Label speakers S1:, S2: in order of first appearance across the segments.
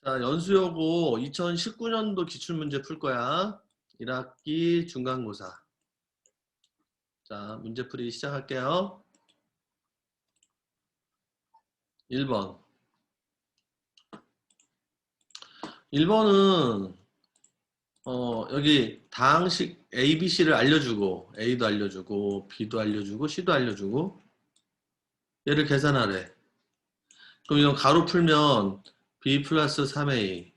S1: 자, 연수여고 2019년도 기출문제 풀 거야. 1학기 중간고사. 자, 문제풀이 시작할게요. 1번. 1번은 여기 다항식 A, B, C를 알려주고 A도 알려주고 B도 알려주고 C도 알려주고 얘를 계산하래. 그럼 이건 가로 풀면 B 플러스 3A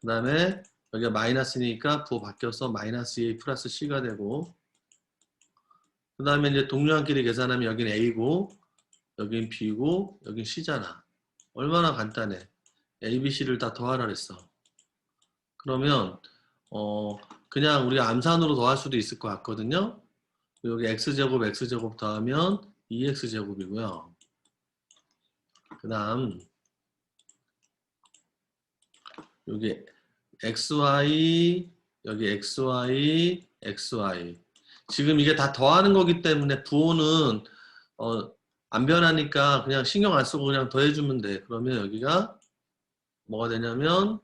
S1: 그 다음에 여기가 마이너스니까 부호 바뀌어서 마이너스 A 플러스 C가 되고 그 다음에 이제 동료한끼리 계산하면 여기는 A고 여긴 B고 여긴 C잖아. 얼마나 간단해. A, B, C를 다 더하라 그랬어. 그러면 그냥 우리가 암산으로 더할 수도 있을 것 같거든요. 여기 X제곱 X제곱 더하면 2X제곱이고요. 그 다음 여기 XY 여기 XY XY 지금 이게 다 더하는 거기 때문에 부호는 안 변하니까 그냥 신경 안 쓰고 그냥 더해주면 돼. 그러면 여기가 뭐가 되냐면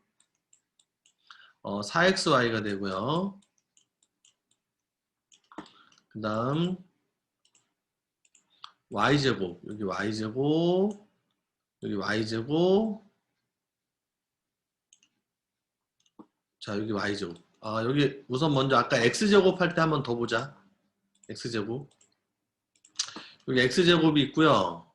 S1: 4XY가 되고요. 그 다음 Y제곱 여기 Y제곱 여기 Y제곱 자 여기 Y제곱 여기 우선 먼저 아까 X제곱 할 때 한번 더 보자. X제곱 여기 X제곱이 있고요.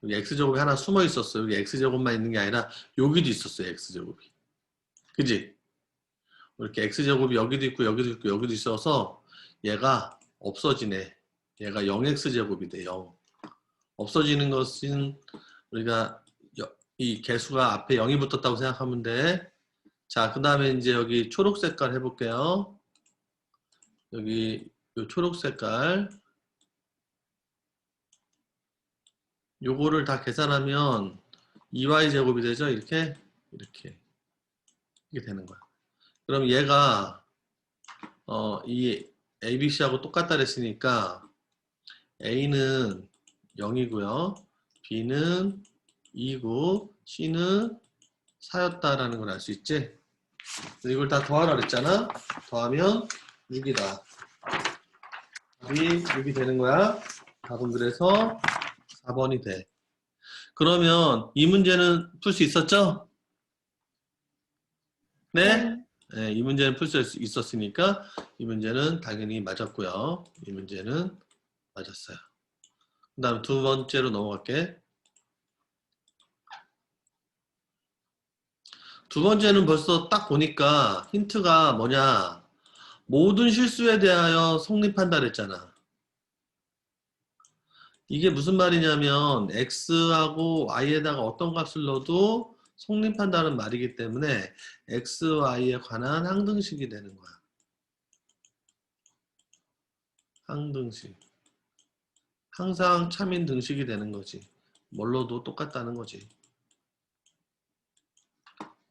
S1: 여기 X제곱이 하나 숨어 있었어. 여기 X제곱만 있는 게 아니라 여기도 있었어요. X제곱이 그지? 이렇게 X제곱이 여기도 있고 여기도 있고 여기도 있어서 얘가 없어지네. 얘가 0X제곱이 돼. 0 없어지는 것은 우리가 이 개수가 앞에 0이 붙었다고 생각하면 돼. 자, 그 다음에 이제 여기 초록 색깔 해볼게요. 여기 요 초록 색깔 요거를 다 계산하면 2y제곱이 되죠. 이렇게 이게 되는 거야. 그럼 얘가 이 ABC하고 똑같다 그랬으니까 A는 0이고요. B는 2고 C는 4였다라는 걸 알 수 있지? 이걸 다 더하라 그랬잖아. 더하면 6이다. 답이 6이 되는 거야. 답은 그래서 4번이 돼. 그러면 이 문제는 풀 수 있었죠? 네? 네, 이 문제는 풀 수 있었으니까 이 문제는 당연히 맞았고요. 이 문제는 맞았어요. 그 다음 두 번째로 넘어갈게. 두 번째는 벌써 딱 보니까 힌트가 뭐냐. 모든 실수에 대하여 성립한다 그랬잖아. 이게 무슨 말이냐면 x하고 y에다가 어떤 값을 넣어도 성립한다는 말이기 때문에 x, y에 관한 항등식이 되는 거야. 항등식. 항상 참인 등식이 되는 거지. 뭘로도 똑같다는 거지.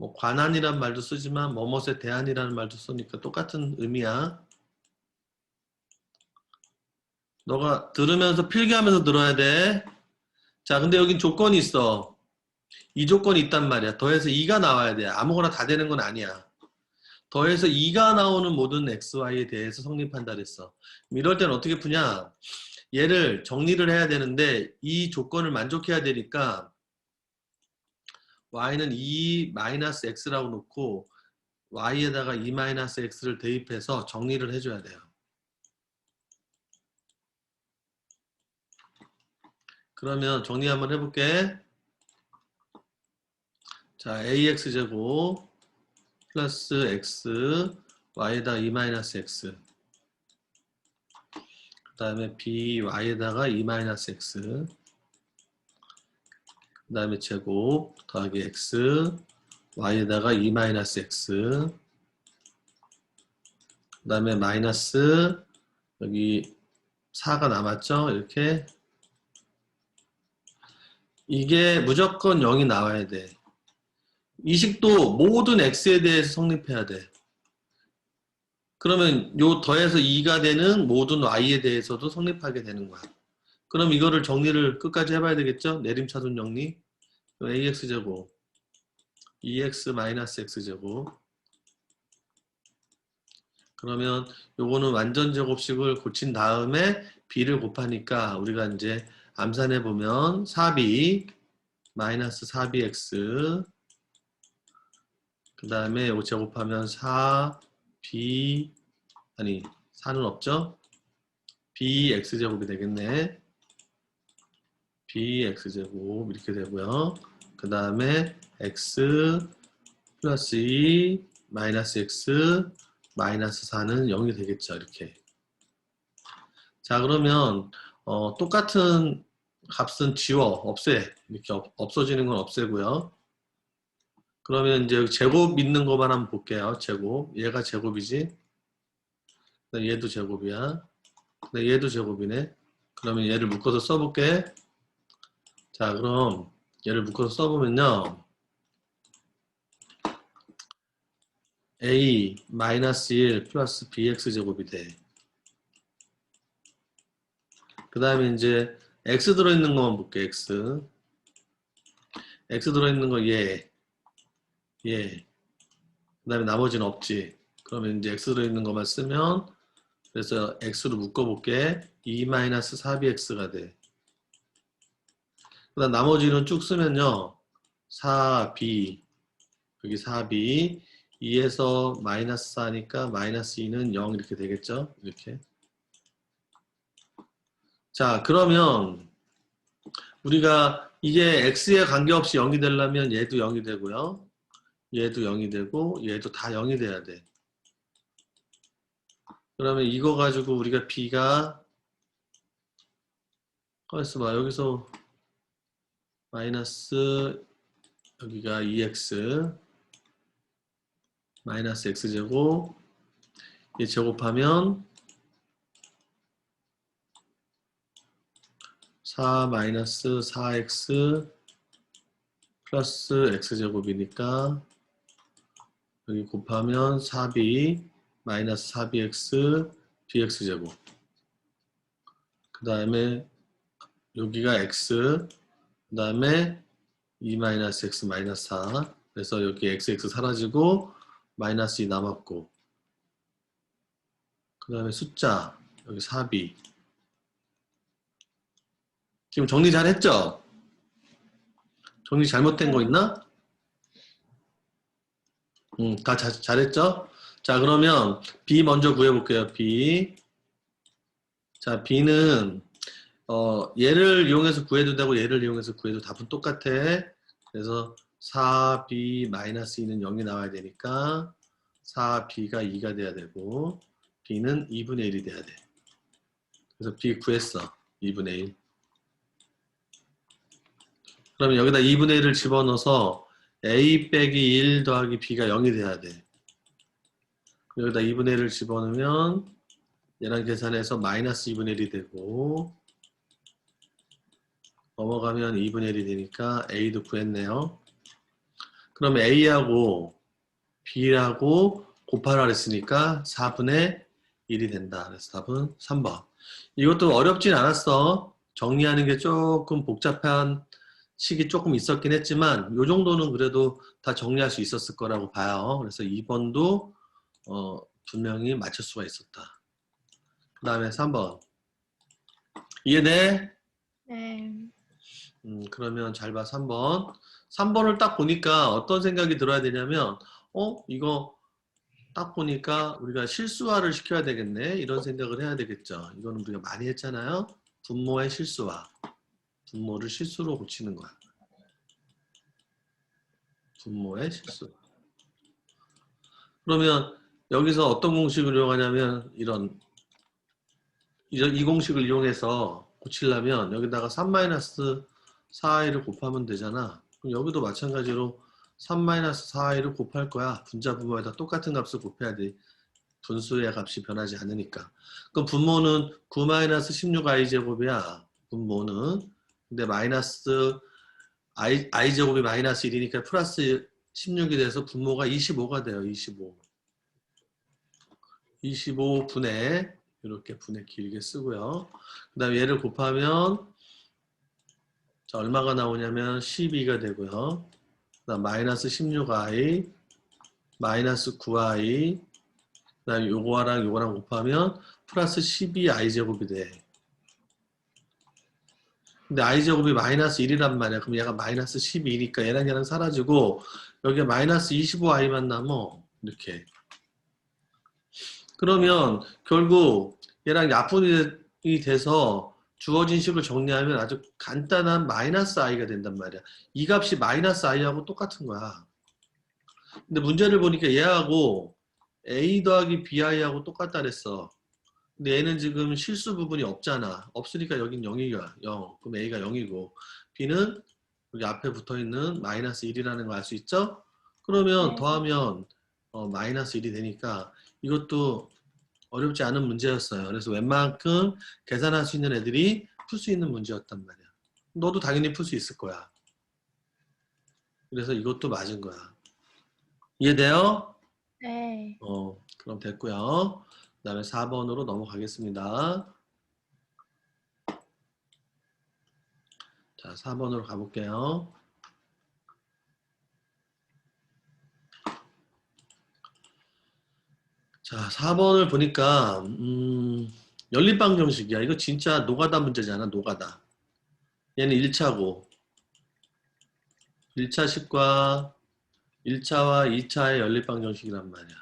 S1: 뭐 관한이란 말도 쓰지만 뭐뭇에 대한이라는 말도 쓰니까 똑같은 의미야. 너가 들으면서 필기하면서 들어야 돼. 자, 근데 여긴 조건이 있어. 이 조건이 있단 말이야. 더해서 2가 나와야 돼. 아무거나 다 되는 건 아니야. 더해서 2가 나오는 모든 xy에 대해서 성립한다 그랬어. 이럴 때는 어떻게 푸냐? 얘를 정리를 해야 되는데 이 조건을 만족해야 되니까 y는 2-x라고 놓고 y에다가 2-x를 대입해서 정리를 해줘야 돼요. 그러면 정리 한번 해볼게. 자, ax제곱 플러스 x y에다가 2-x 그 다음에 by에다가 2-x 그 다음에 제곱 더하기 x y에다가 2-x 그 다음에 마이너스 여기 4가 남았죠. 이렇게 이게 무조건 0이 나와야 돼. 이 식도 모든 x에 대해서 성립해야 돼. 그러면 요 더해서 2가 되는 모든 y에 대해서도 성립하게 되는 거야. 그럼 이거를 정리를 끝까지 해봐야 되겠죠? 내림차순 정리. ax제곱 2x 마이너스 x제곱. 그러면 요거는 완전 제곱식을 고친 다음에 b를 곱하니까 우리가 이제 암산해 보면 4b 마이너스 4bx 그 다음에 요거 제곱하면 4b 아니 4는 없죠? bx제곱이 되겠네. bx제곱 이렇게 되고요. 그 다음에 x 플러스 2 마이너스 x 마이너스 4는 0이 되겠죠. 이렇게. 자 그러면 똑같은 값은 지워 없애 이렇게 없어지는 건 없애고요. 그러면 이제 제곱 있는 것만 한번 볼게요. 제곱 얘가 제곱이지. 얘도 제곱이야. 얘도 제곱이네. 그러면 얘를 묶어서 써볼게. 자 그럼 얘를 묶어서 써보면요. a 마이너스 1 플러스 bx 제곱이 돼. 그 다음에 이제 x 들어있는 것만 볼게. x 들어있는 거 얘. 그 다음에 나머지는 없지. 그러면 이제 x 들어있는 것만 쓰면 그래서 x로 묶어볼게. 2-4bx가 돼. 그 다음 나머지는 쭉 쓰면요. 4b 여기 4b 2에서 마이너스 4니까 마이너스 2는 0 이렇게 되겠죠. 이렇게. 자 그러면 우리가 이게 x에 관계없이 0이 되려면 얘도 0이 되고요. 얘도 0이 되고 얘도 다 0이 돼야 돼. 그러면 이거 가지고 우리가 b가 가만있어 봐. 여기서 마이너스 여기가 2x 마이너스 x제곱 얘 제곱하면 4 마이너스 4x 플러스 x제곱이니까 여기 곱하면 4b 마이너스 4bx bx제곱 그 다음에 여기가 x 그 다음에 2 마이너스 x 마이너스 4 그래서 여기 xx 사라지고 마이너스 2 남았고 그 다음에 숫자 여기 4b 지금 정리 잘 했죠? 정리 잘못된 거 있나? 다 잘했죠? 자 그러면 b 먼저 구해볼게요. b 자 b는 얘를 이용해서 구해도 되고 얘를 이용해서 구해도 답은 똑같아. 그래서 4b-2는 0이 나와야 되니까 4b가 2가 돼야 되고 b는 2분의 1이 돼야 돼. 그래서 b 구했어. 2분의 1. 그러면 여기다 2분의 1을 집어넣어서 a 빼기 1 더하기 b가 0이 돼야 돼. 여기다 2분의 1을 집어넣으면 얘랑 계산해서 마이너스 2분의 1이 되고 넘어가면 2분의 1이 되니까 a도 구했네요. 그러면 a하고 b하고 곱하라 그랬으니까 4분의 1이 된다. 그래서 답은 3번. 이것도 어렵진 않았어. 정리하는 게 조금 복잡한 식이 조금 있었긴 했지만 이 정도는 그래도 다 정리할 수 있었을 거라고 봐요. 그래서 2번도 분명히 맞출 수가 있었다. 그 다음에 3번. 이해돼?
S2: 네.
S1: 그러면 잘 봐. 3번. 3번을 딱 보니까 어떤 생각이 들어야 되냐면 이거 딱 보니까 우리가 실수화를 시켜야 되겠네. 이런 생각을 해야 되겠죠. 이거는 우리가 많이 했잖아요. 분모의 실수화. 분모를 실수로 고치는 거야. 분모의 실수. 그러면 여기서 어떤 공식을 이용하냐면 이 공식을 이용해서 고치려면 여기다가 3-4i를 곱하면 되잖아. 그럼 여기도 마찬가지로 3-4i를 곱할 거야. 분자 분모에다 똑같은 값을 곱해야 돼. 분수의 값이 변하지 않으니까. 그럼 분모는 9-16i 제곱이야. 분모는. 근데 마이너스 i 제곱이 마이너스 1이니까 플러스 16이 돼서 분모가 25가 돼요. 25. 25분의 이렇게 분의 길게 쓰고요. 그 다음에 얘를 곱하면 자, 얼마가 나오냐면 12가 되고요. 그다음 마이너스 16i, 마이너스 9i, 그다음 요거랑 요거랑 곱하면 플러스 12i 제곱이 돼. 근데 i 제곱이 마이너스 1이란 말이야. 그럼 얘가 마이너스 12니까 얘랑 사라지고 여기에 마이너스 25i만 남어. 이렇게. 그러면 결국 얘랑 약분이 돼서 주어진 식을 정리하면 아주 간단한 마이너스 i가 된단 말이야. 이 값이 마이너스 i하고 똑같은 거야. 근데 문제를 보니까 얘하고 a 더하기 bi하고 똑같다 그랬어. 근데 얘는 지금 실수 부분이 없잖아. 없으니까 여긴 0이야. 0. 그럼 a가 0이고 b는 여기 앞에 붙어있는 마이너스 1이라는 거 알 수 있죠? 그러면
S2: 네.
S1: 더하면 마이너스 1이 되니까 이것도 어렵지 않은 문제였어요. 그래서 웬만큼 계산할 수 있는 애들이 풀 수 있는 문제였단 말이야. 너도 당연히 풀 수 있을 거야. 그래서 이것도 맞은 거야. 이해돼요?
S2: 네.
S1: 그럼 됐고요. 그 다음에 4번으로 넘어가겠습니다. 자, 4번으로 가볼게요. 자, 4번을 보니까 연립방 정식이야. 이거 진짜 노가다 문제잖아. 노가다. 얘는 1차고 1차식과 1차와 2차의 연립방 정식이란 말이야.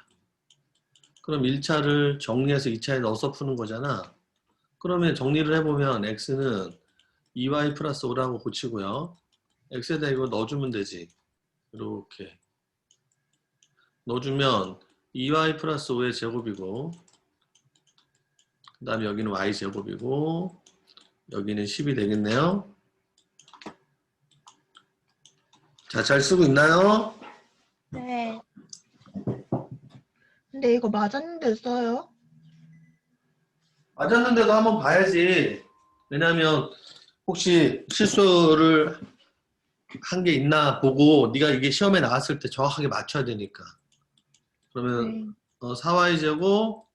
S1: 그럼 1차를 정리해서 2차에 넣어서 푸는 거잖아. 그러면 정리를 해보면 x는 2y 플러스 5라고 고치고요. x에다 이거 넣어주면 되지. 이렇게 넣어주면 2y 플러스 5의 제곱이고 그 다음에 여기는 y 제곱이고 여기는 10이 되겠네요. 자, 잘 쓰고 있나요?
S2: 네. 근데 이거 맞았는데 써요?
S1: 맞았는데도 한번 봐야지. 왜냐면 혹시 실수를 한 게 있나 보고 네가 이게 시험에 나왔을 때 정확하게 맞춰야 되니까. 그러면
S2: 네.
S1: 4y 제곱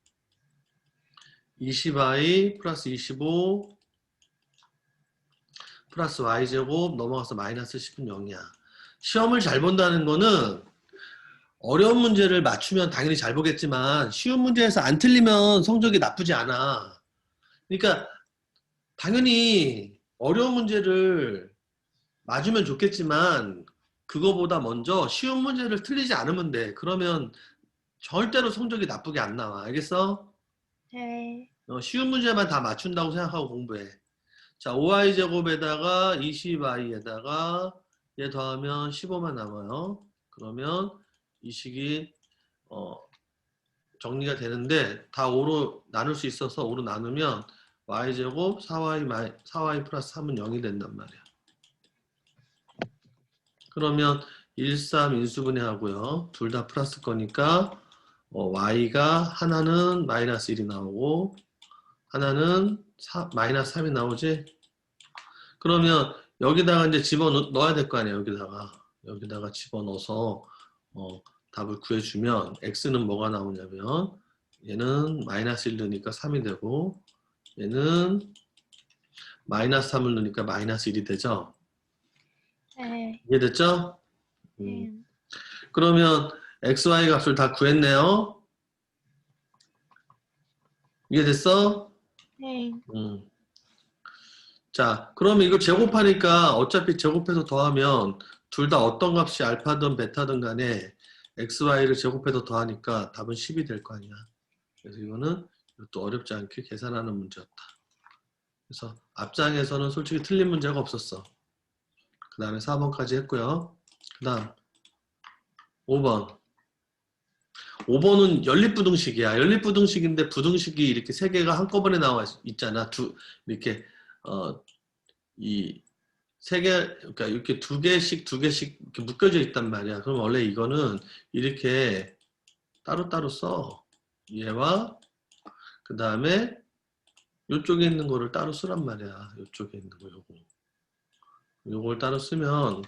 S1: 20i 플러스 25 플러스 y 제곱 넘어가서 마이너스 10은 0이야. 시험을 잘 본다는 거는 어려운 문제를 맞추면 당연히 잘 보겠지만 쉬운 문제에서 안 틀리면 성적이 나쁘지 않아. 그러니까 당연히 어려운 문제를 맞으면 좋겠지만 그거보다 먼저 쉬운 문제를 틀리지 않으면 돼. 그러면 절대로 성적이 나쁘게 안 나와. 알겠어?
S2: 네.
S1: 쉬운 문제만 다 맞춘다고 생각하고 공부해. 자, 5i 제곱에다가 20i에다가 얘 더하면 15만 남아요. 그러면 이 식이 정리가 되는데 다 5로 나눌 수 있어서 5로 나누면 y제곱 4y 플러스 3은 0이 된단 말이야. 그러면 1, 3 인수분해 하고요. 둘 다 플러스 거니까 y가 하나는 마이너스 1이 나오고 하나는 마이너스 3이 나오지. 그러면 여기다가 이제 집어넣어야 될 거 아니에요. 여기다가 집어넣어서 답을 구해주면 x는 뭐가 나오냐면 얘는 마이너스 1 넣으니까 3이 되고 얘는 마이너스 3을 넣으니까 마이너스 1이 되죠.
S2: 네.
S1: 이해됐죠?
S2: 네.
S1: 그러면 xy 값을 다 구했네요. 이해됐어?
S2: 네.
S1: 자, 그러면 이거 제곱하니까 어차피 제곱해서 더하면 둘 다 어떤 값이 알파든 베타든 간에 xy를 제곱해서 더하니까 답은 10이 될 거 아니야. 그래서 이거는 이것도 어렵지 않게 계산하는 문제였다. 그래서 앞장에서는 솔직히 틀린 문제가 없었어. 그 다음에 4번까지 했고요. 그 다음 5번. 5번은 연립부등식이야. 연립부등식인데 부등식이 이렇게 세 개가 한꺼번에 나와 있잖아. 이렇게 이 세 개, 그러니까 이렇게 두 개씩 이렇게 묶여져 있단 말이야. 그럼 원래 이거는 이렇게 따로따로 써. 얘와 그 다음에 이쪽에 있는 거를 따로 쓰란 말이야. 이쪽에 있는 거 요거. 요걸 따로 쓰면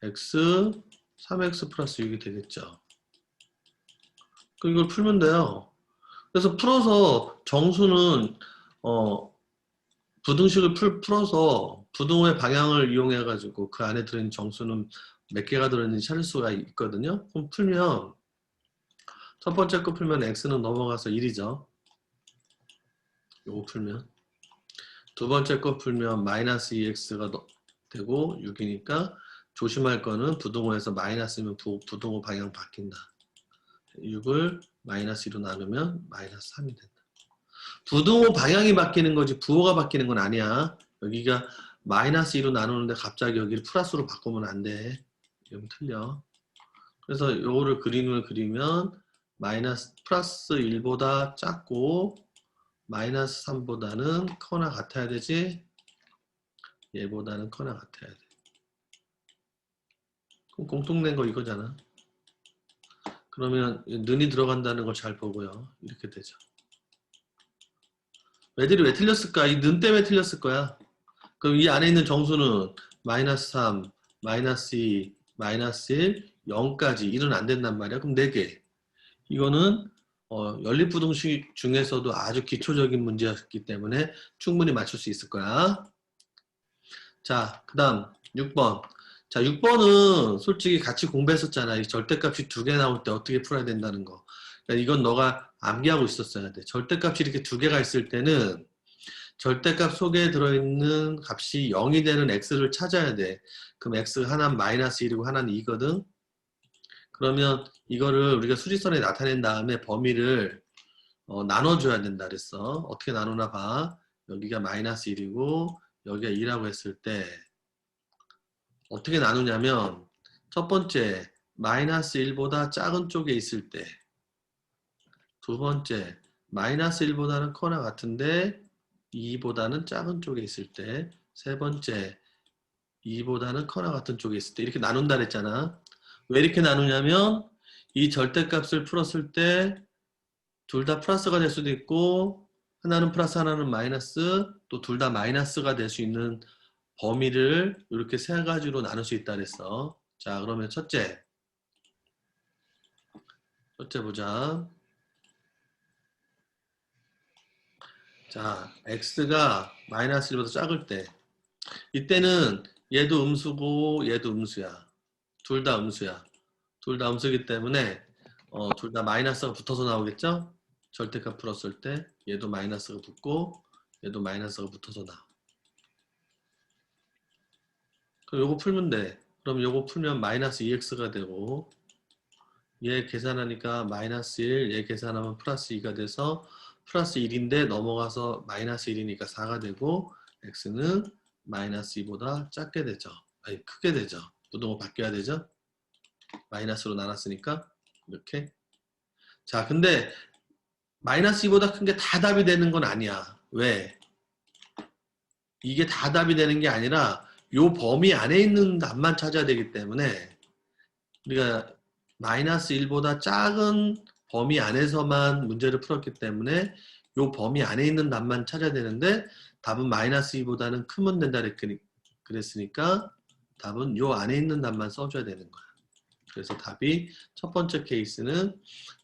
S1: x 3x 플러스 6이 되겠죠. 그럼 이걸 풀면 돼요. 그래서 풀어서 정수는 부등식을 풀어서 부등호의 방향을 이용해 가지고 그 안에 들어있는 정수는 몇 개가 들어있는지 찾을 수가 있거든요. 그럼 풀면 첫 번째 거 풀면 x는 넘어가서 1이죠. 요거 풀면 두 번째 거 풀면 마이너스 2x가 되고 6이니까 조심할 거는 부등호에서 마이너스면 부등호 방향 바뀐다. 6을 마이너스 2로 나누면 마이너스 3이 된다. 부등호 방향이 바뀌는 거지 부호가 바뀌는 건 아니야. 여기가 마이너스 2로 나누는데 갑자기 여기를 플러스로 바꾸면 안 돼. 이러면 틀려. 그래서 요거를 그림을 그리면 마이너스 플러스 1보다 작고 마이너스 3보다는 커나 같아야 되지. 얘보다는 커나 같아야 돼. 그럼 공통된 거 이거잖아. 그러면 는이 들어간다는 걸 잘 보고요. 이렇게 되죠. 애들이 왜 틀렸을까? 이 는 때문에 틀렸을 거야. 그럼 이 안에 있는 정수는 마이너스 3, 마이너스 2, 마이너스 1, 0까지 1은 안 된단 말이야. 그럼 4개. 이거는 연립부등식 중에서도 아주 기초적인 문제였기 때문에 충분히 맞출 수 있을 거야. 자, 그 다음 6번. 자, 6번은 솔직히 같이 공부했었잖아. 이 절대값이 2개 나올 때 어떻게 풀어야 된다는 거. 그러니까 이건 너가 암기하고 있었어야 돼. 절대값이 이렇게 2개가 있을 때는 절대값 속에 들어있는 값이 0이 되는 x를 찾아야 돼. 그럼 x 하나는 마이너스 1이고 하나는 2거든. 그러면 이거를 우리가 수직선에 나타낸 다음에 범위를 나눠줘야 된다 그랬어. 어떻게 나누나 봐. 여기가 마이너스 1이고 여기가 2라고 했을 때 어떻게 나누냐면 첫 번째 마이너스 1보다 작은 쪽에 있을 때 두 번째 마이너스 1보다는 커나 같은데 2보다는 작은 쪽에 있을 때 세 번째 2보다는 커나 같은 쪽에 있을 때 이렇게 나눈다 그랬잖아. 왜 이렇게 나누냐면 이 절대값을 풀었을 때 둘 다 플러스가 될 수도 있고 하나는 플러스 하나는 마이너스 또 둘 다 마이너스가 될 수 있는 범위를 이렇게 세 가지로 나눌 수 있다 그랬어. 자, 그러면 첫째 보자. 자, x가 마이너스 1보다 작을 때 이때는 얘도 음수고 얘도 음수야. 둘 다 음수야. 둘 다 음수기 때문에 둘 다 마이너스가 붙어서 나오겠죠? 절대값 풀었을 때 얘도 마이너스가 붙고 얘도 마이너스가 붙어서 나와. 그럼 요거 풀면 돼. 그럼 요거 풀면 마이너스 2x가 되고 얘 계산하니까 마이너스 1, 얘 계산하면 플러스 2가 돼서 플러스 1인데 넘어가서 마이너스 1이니까 4가 되고 x는 마이너스 2보다 작게 되죠. 아니 크게 되죠. 부등호 바뀌어야 되죠. 마이너스로 나눴으니까 이렇게. 자, 근데 마이너스 2보다 큰 게 다 답이 되는 건 아니야. 왜? 이게 다 답이 되는 게 아니라 요 범위 안에 있는 답만 찾아야 되기 때문에 우리가 마이너스 1보다 작은 범위 안에서만 문제를 풀었기 때문에 요 범위 안에 있는 답만 찾아야 되는데 답은 마이너스 2보다는 크면 된다 그랬으니까 답은 요 안에 있는 답만 써줘야 되는 거야. 그래서 답이 첫 번째 케이스는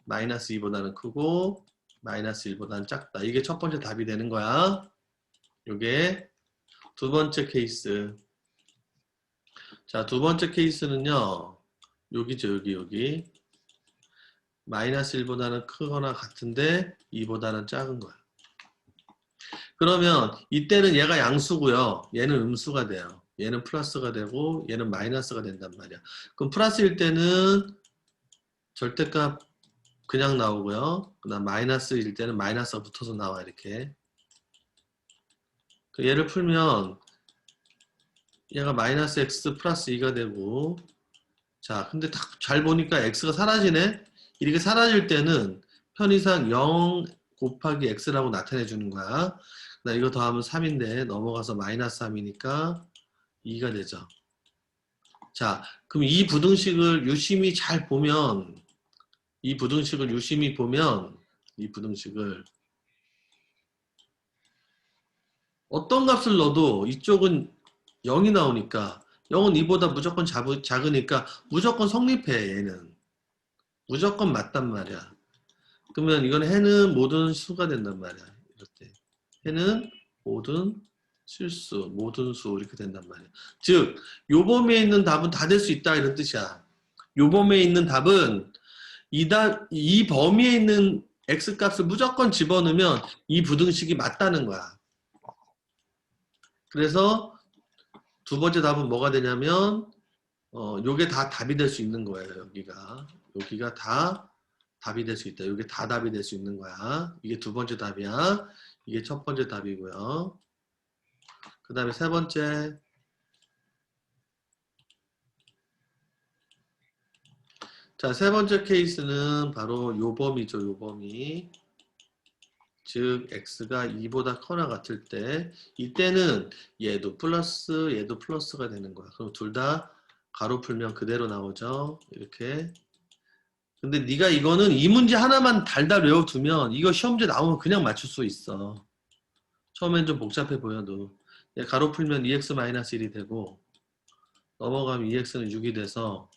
S1: 마이너스 2보다는 크고 마이너스 1보다는 작다. 이게 첫 번째 답이 되는 거야. 요게 두 번째 케이스. 자, 두 번째 케이스는요. 여기죠, 여기. 마이너스 1보다는 크거나 같은데 2보다는 작은 거야. 그러면 이때는 얘가 양수고요. 얘는 음수가 돼요. 얘는 플러스가 되고 얘는 마이너스가 된단 말이야. 그럼 플러스일 때는 절대값 그냥 나오고요. 그다음 마이너스일 때는 마이너스가 붙어서 나와 이렇게. 얘를 풀면 얘가 마이너스 x 플러스 2가 되고 자, 근데 딱 잘 보니까 x가 사라지네. 이렇게 사라질 때는 편의상 0 곱하기 x라고 나타내 주는 거야. 나 이거 더하면 3인데 넘어가서 마이너스 3이니까 2가 되죠. 자, 그럼 이 부등식을 유심히 잘 보면 이 부등식을 어떤 값을 넣어도 이쪽은 0이 나오니까 0은 2보다 무조건 작으니까 무조건 성립해 얘는. 무조건 맞단 말이야. 그러면 이건 해는 모든 수가 된단 말이야. 이럴 때. 해는 모든 실수, 모든 수 이렇게 된단 말이야. 즉, 요 범위에 있는 답은 다 될 수 있다 이런 뜻이야. 요 범위에 있는 답은 이 범위에 있는 x 값을 무조건 집어넣으면 이 부등식이 맞다는 거야. 그래서 두 번째 답은 뭐가 되냐면 요게 다 답이 될 수 있는 거예요. 여기가 다 답이 될 수 있다. 요게 다 답이 될 수 있는 거야. 이게 두 번째 답이야. 이게 첫 번째 답이고요. 그 다음에 세 번째. 자, 세 번째 케이스는 바로 요 범위죠. 요 범위. 즉 x가 2보다 커나 같을 때 이때는 얘도 플러스가 되는 거야. 그럼 둘 다 가로 풀면 그대로 나오죠. 이렇게. 근데 네가 이거는 이 문제 하나만 달달 외워두면 이거 시험제 나오면 그냥 맞출 수 있어. 처음엔 좀 복잡해 보여도 가로 풀면 2x-1이 되고 넘어가면 2x는 6이 돼서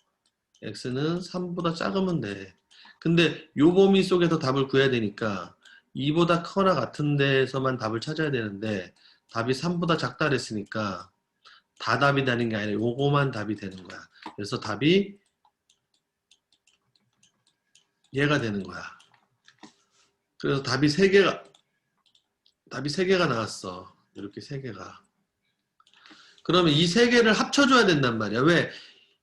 S1: x는 3보다 작으면 돼. 근데 요 범위 속에서 답을 구해야 되니까 2보다 커나 같은 데에서만 답을 찾아야 되는데 답이 3보다 작다 그랬으니까 다 답이 되는 게 아니라 요거만 답이 되는 거야. 그래서 답이 얘가 되는 거야. 그래서 답이 3개가 나왔어. 이렇게 3개가. 그러면 이 3개를 합쳐줘야 된단 말이야. 왜?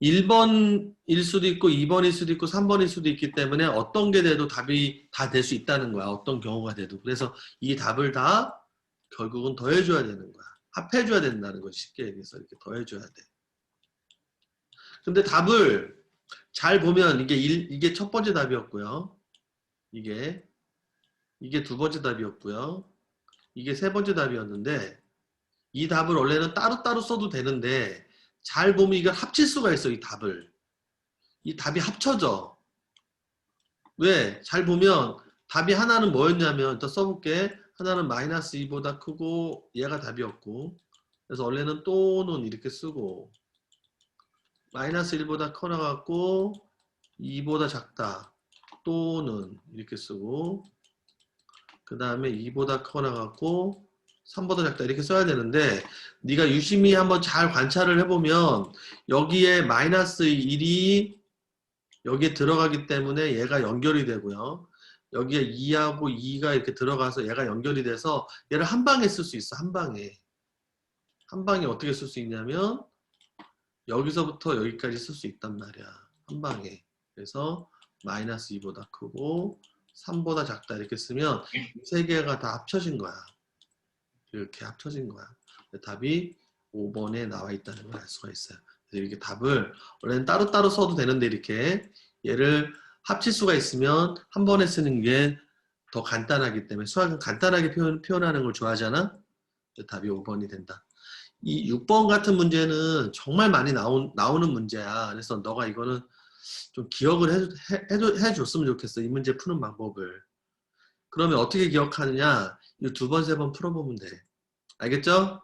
S1: 1번일 수도 있고 2번일 수도 있고 3번일 수도 있기 때문에 어떤 게 돼도 답이 다 될 수 있다는 거야. 어떤 경우가 돼도. 그래서 이 답을 다 결국은 더해줘야 되는 거야. 합해줘야 된다는 거지. 쉽게 얘기해서 이렇게 더해줘야 돼. 근데 답을 잘 보면 이게 첫 번째 답이었고요. 이게 두 번째 답이었고요. 이게 세 번째 답이었는데 이 답을 원래는 따로따로 써도 되는데 잘 보면 이걸 합칠 수가 있어. 이 답을. 이 답이 합쳐져. 왜? 잘 보면 답이 하나는 뭐였냐면 일단 써볼게. 하나는 마이너스 2보다 크고 얘가 답이었고 그래서 원래는 또는 이렇게 쓰고 마이너스 1보다 커나갖고 2보다 작다 또는 이렇게 쓰고 그 다음에 2보다 커나갖고 3보다 작다 이렇게 써야 되는데 네가 유심히 한번 잘 관찰을 해보면 여기에 마이너스 1이 여기에 들어가기 때문에 얘가 연결이 되고요. 여기에 2하고 2가 이렇게 들어가서 얘가 연결이 돼서 얘를 한 방에 쓸 수 있어. 한 방에. 한 방에 어떻게 쓸 수 있냐면 여기서부터 여기까지 쓸 수 있단 말이야. 한 방에. 그래서 마이너스 2보다 크고 3보다 작다 이렇게 쓰면 이 세 개가 다 합쳐진 거야. 이렇게 합쳐진 거야. 답이 5번에 나와 있다는 걸 알 수가 있어요. 그래서 이렇게 답을 원래는 따로따로 써도 되는데 이렇게 얘를 합칠 수가 있으면 한 번에 쓰는 게 더 간단하기 때문에 수학은 간단하게 표현하는 걸 좋아하잖아. 답이 5번이 된다. 이 6번 같은 문제는 정말 많이 나오는 문제야. 그래서 너가 이거는 좀 기억을 해줬으면 좋겠어. 이 문제 푸는 방법을. 그러면 어떻게 기억하느냐? 이 두 번, 세 번 풀어보면 돼. 알겠죠?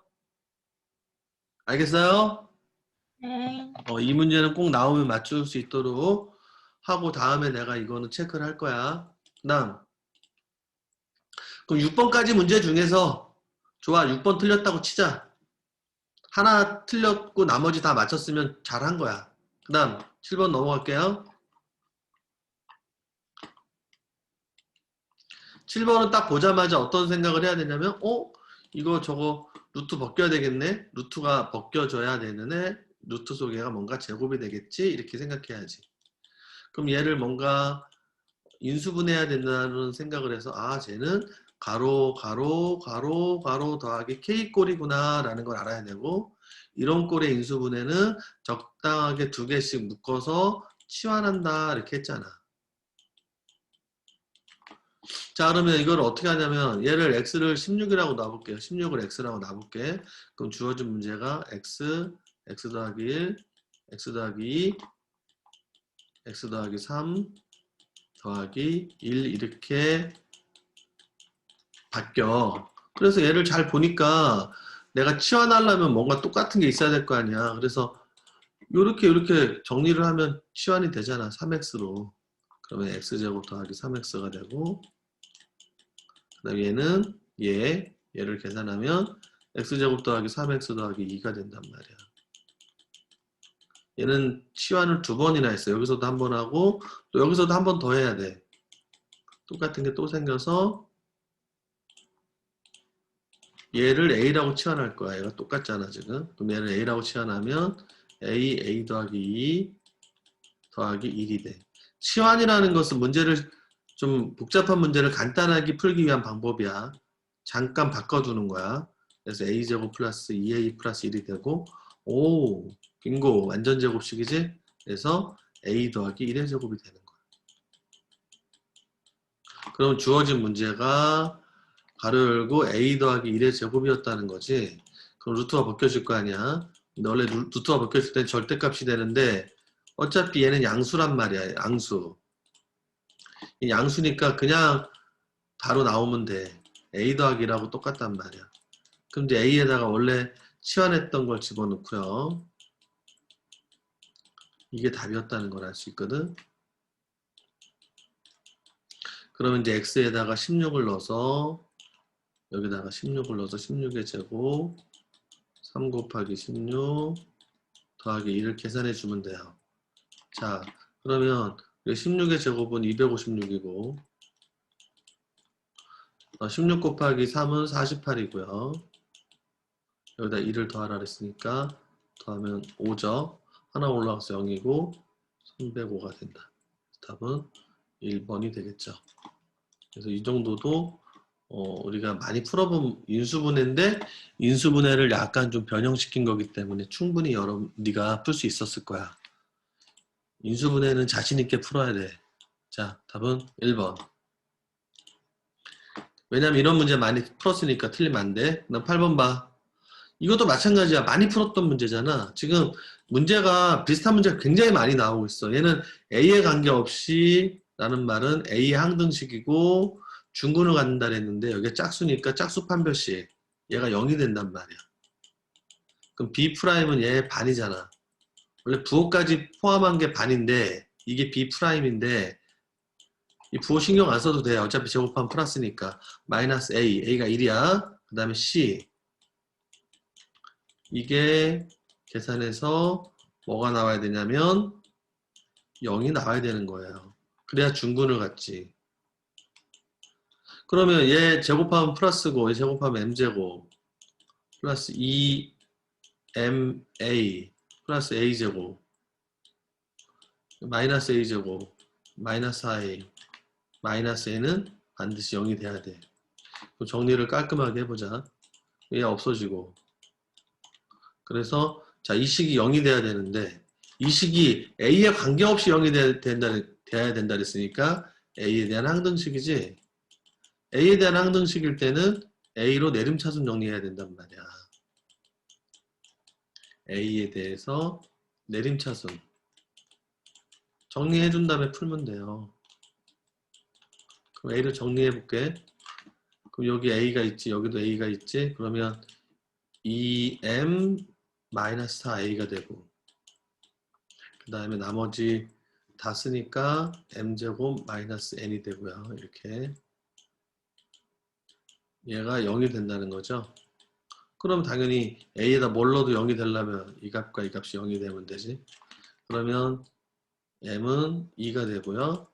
S1: 알겠어요?
S2: 네.
S1: 이 문제는 꼭 나오면 맞출 수 있도록 하고 다음에 내가 이거는 체크를 할 거야. 그럼 6번까지 문제 중에서 좋아. 6번 틀렸다고 치자. 하나 틀렸고 나머지 다 맞췄으면 잘한 거야. 그 다음 7번 넘어갈게요. 7번은 딱 보자마자 어떤 생각을 해야 되냐면 이거 저거 루트 벗겨야 되겠네. 루트가 벗겨져야 되는데 루트 속에가 뭔가 제곱이 되겠지. 이렇게 생각해야지. 그럼 얘를 뭔가 인수분해해야 된다는 생각을 해서 쟤는 가로 더하기 K꼴이구나 라는 걸 알아야 되고 이런 꼴의 인수분해는 적당하게 두 개씩 묶어서 치환한다 이렇게 했잖아. 자 그러면 이걸 어떻게 하냐면 얘를 x를 16이라고 놔볼게요. 16을 x라고 놔볼게. 그럼 주어진 문제가 x 더하기 1 x 더하기 2 x 더하기 3 더하기 1 이렇게 바뀌어. 그래서 얘를 잘 보니까 내가 치환하려면 뭔가 똑같은 게 있어야 될 거 아니야. 그래서 이렇게 정리를 하면 치환이 되잖아. 3x로. 그러면 x제곱 더하기 3x가 되고 그 다음에 얘는 얘를 계산하면 x제곱 더하기 3x 더하기 2가 된단 말이야. 얘는 치환을 2번이나 했어요. 여기서도 한 번 하고 또 여기서도 한 번 더 해야 돼. 똑같은 게 또 생겨서 얘를 a라고 치환할 거야. 얘가 똑같잖아 지금. 그럼 얘를 a라고 치환하면 a 더하기 2 더하기 1이 돼. 치환이라는 것은 문제를 좀 복잡한 문제를 간단하게 풀기 위한 방법이야. 잠깐 바꿔두는 거야. 그래서 a제곱 플러스 2a 플러스 1이 되고 오 빙고 완전 제곱식이지? 그래서 a 더하기 1의 제곱이 되는 거야. 그럼 주어진 문제가 가로 열고 a 더하기 1의 제곱이었다는 거지. 그럼 루트가 벗겨질 거 아니야. 근데 원래 루트가 벗겨질 땐 절대값이 되는데 어차피 얘는 양수란 말이야. 양수. 이 양수니까 그냥 바로 나오면 돼. a 더하기라고 똑같단 말이야. 그럼 이제 a에다가 원래 치환했던 걸 집어넣고요. 이게 답이었다는 걸 알 수 있거든. 그러면 이제 x에다가 16을 넣어서 여기다가 16을 넣어서 16의 제곱 3 곱하기 16 더하기 2를 계산해 주면 돼요. 자, 그러면 16의 제곱은 256이고 16 곱하기 3은 48이고요. 여기다 2를 더하라 그랬으니까 더하면 5죠. 하나 올라가서 0이고 305가 된다. 답은 1번이 되겠죠. 그래서 이 정도도 우리가 많이 풀어본 인수분해인데 인수분해를 약간 좀 변형시킨 거기 때문에 충분히 네가 풀 수 있었을 거야. 인수분해는 자신 있게 풀어야 돼. 자, 답은 1번. 왜냐면 이런 문제 많이 풀었으니까 틀리면 안 돼. 그다음 8번 봐. 이것도 마찬가지야. 많이 풀었던 문제잖아. 지금 문제가 비슷한 문제가 굉장히 많이 나오고 있어. 얘는 A에 관계없이 라는 말은 A의 항등식이고 중근을 갖는다 그랬는데 여기가 짝수니까 짝수 판별식. 얘가 0이 된단 말이야. 그럼 B'은 얘의 반이잖아. 원래 부호까지 포함한 게 반인데 이게 B'인데 이 부호 신경 안 써도 돼. 어차피 제곱하면 플러스니까. 마이너스 A, A가 1이야. 그 다음에 C. 이게 계산해서 뭐가 나와야 되냐면 0이 나와야 되는 거예요. 그래야 중근을 갖지. 그러면 얘 제곱하면 플러스고 얘 제곱하면 m제곱 플러스 2ma 플러스 a제곱 마이너스 a제곱 마이너스 4a 마이너스 a는 반드시 0이 돼야 돼. 정리를 깔끔하게 해보자. 얘 없어지고 그래서 자, 이 식이 0이 돼야 되는데 이 식이 A에 관계없이 0이 돼야 된다 그랬으니까 A에 대한 항등식이지. A에 대한 항등식일 때는 A로 내림차순 정리해야 된단 말이야. A에 대해서 내림차순 정리해 준 다음에 풀면 돼요. 그럼 A를 정리해 볼게. 그럼 여기 A가 있지, 여기도 A가 있지. 그러면 2m-4a가 되고 그 다음에 나머지 다 쓰니까 m제곱 마이너스 n이 되고요. 이렇게 얘가 0이 된다는 거죠. 그럼 당연히 a에다 뭘 넣어도 0이 되려면 이 값과 이 값이 0이 되면 되지. 그러면 m은 2가 되고요.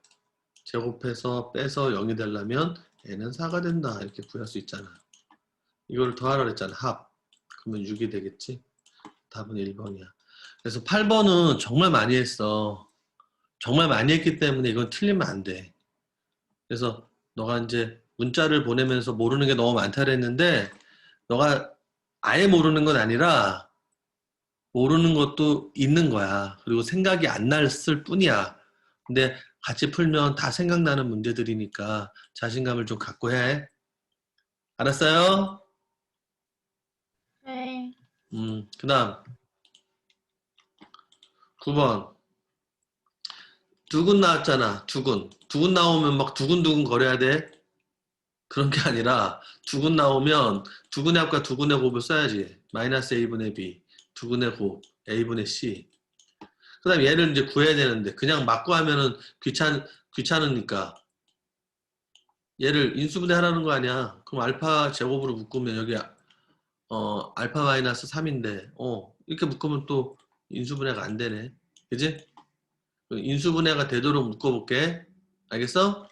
S1: 제곱해서 빼서 0이 되려면 n은 4가 된다. 이렇게 구할 수 있잖아. 이걸 더하라 그랬잖아. 합. 그러면 6이 되겠지. 답은 1번이야. 그래서 8번은 정말 많이 했어. 정말 많이 했기 때문에 이건 틀리면 안 돼. 그래서 너가 이제 문자를 보내면서 모르는 게 너무 많다 그랬는데 너가 아예 모르는 건 아니라 모르는 것도 있는 거야. 그리고 생각이 안 났을 뿐이야. 근데 같이 풀면 다 생각나는 문제들이니까 자신감을 좀 갖고 해. 알았어요?
S2: 네.
S1: 그 다음 9번 두근 나왔잖아. 두근 나오면 막 두근두근 거려야 돼. 그런 게 아니라 두근 나오면 두근의 합과 두근의 곱을 써야지. 마이너스 a분의 b 두근의 곱 a분의 c. 그 다음에 얘를 이제 구해야 되는데 그냥 막 구하면은 귀찮으니까 얘를 인수분해 하라는 거 아니야. 그럼 알파 제곱으로 묶으면 여기 알파 마이너스 3인데 이렇게 묶으면 또 인수분해가 안 되네. 그지? 인수분해가 되도록 묶어볼게. 알겠어?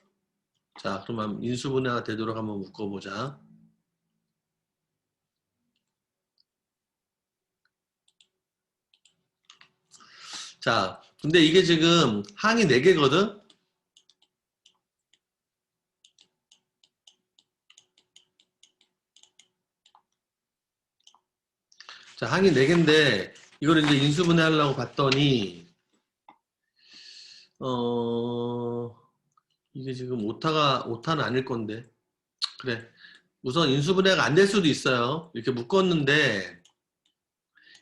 S1: 자, 그러면 인수분해가 되도록 한번 묶어보자. 자, 근데 이게 지금 항이 4개거든? 자, 항이 4개인데, 이걸 이제 인수분해 하려고 봤더니, 이게 지금 오타는 아닐 건데. 그래. 우선 인수분해가 안 될 수도 있어요. 이렇게 묶었는데,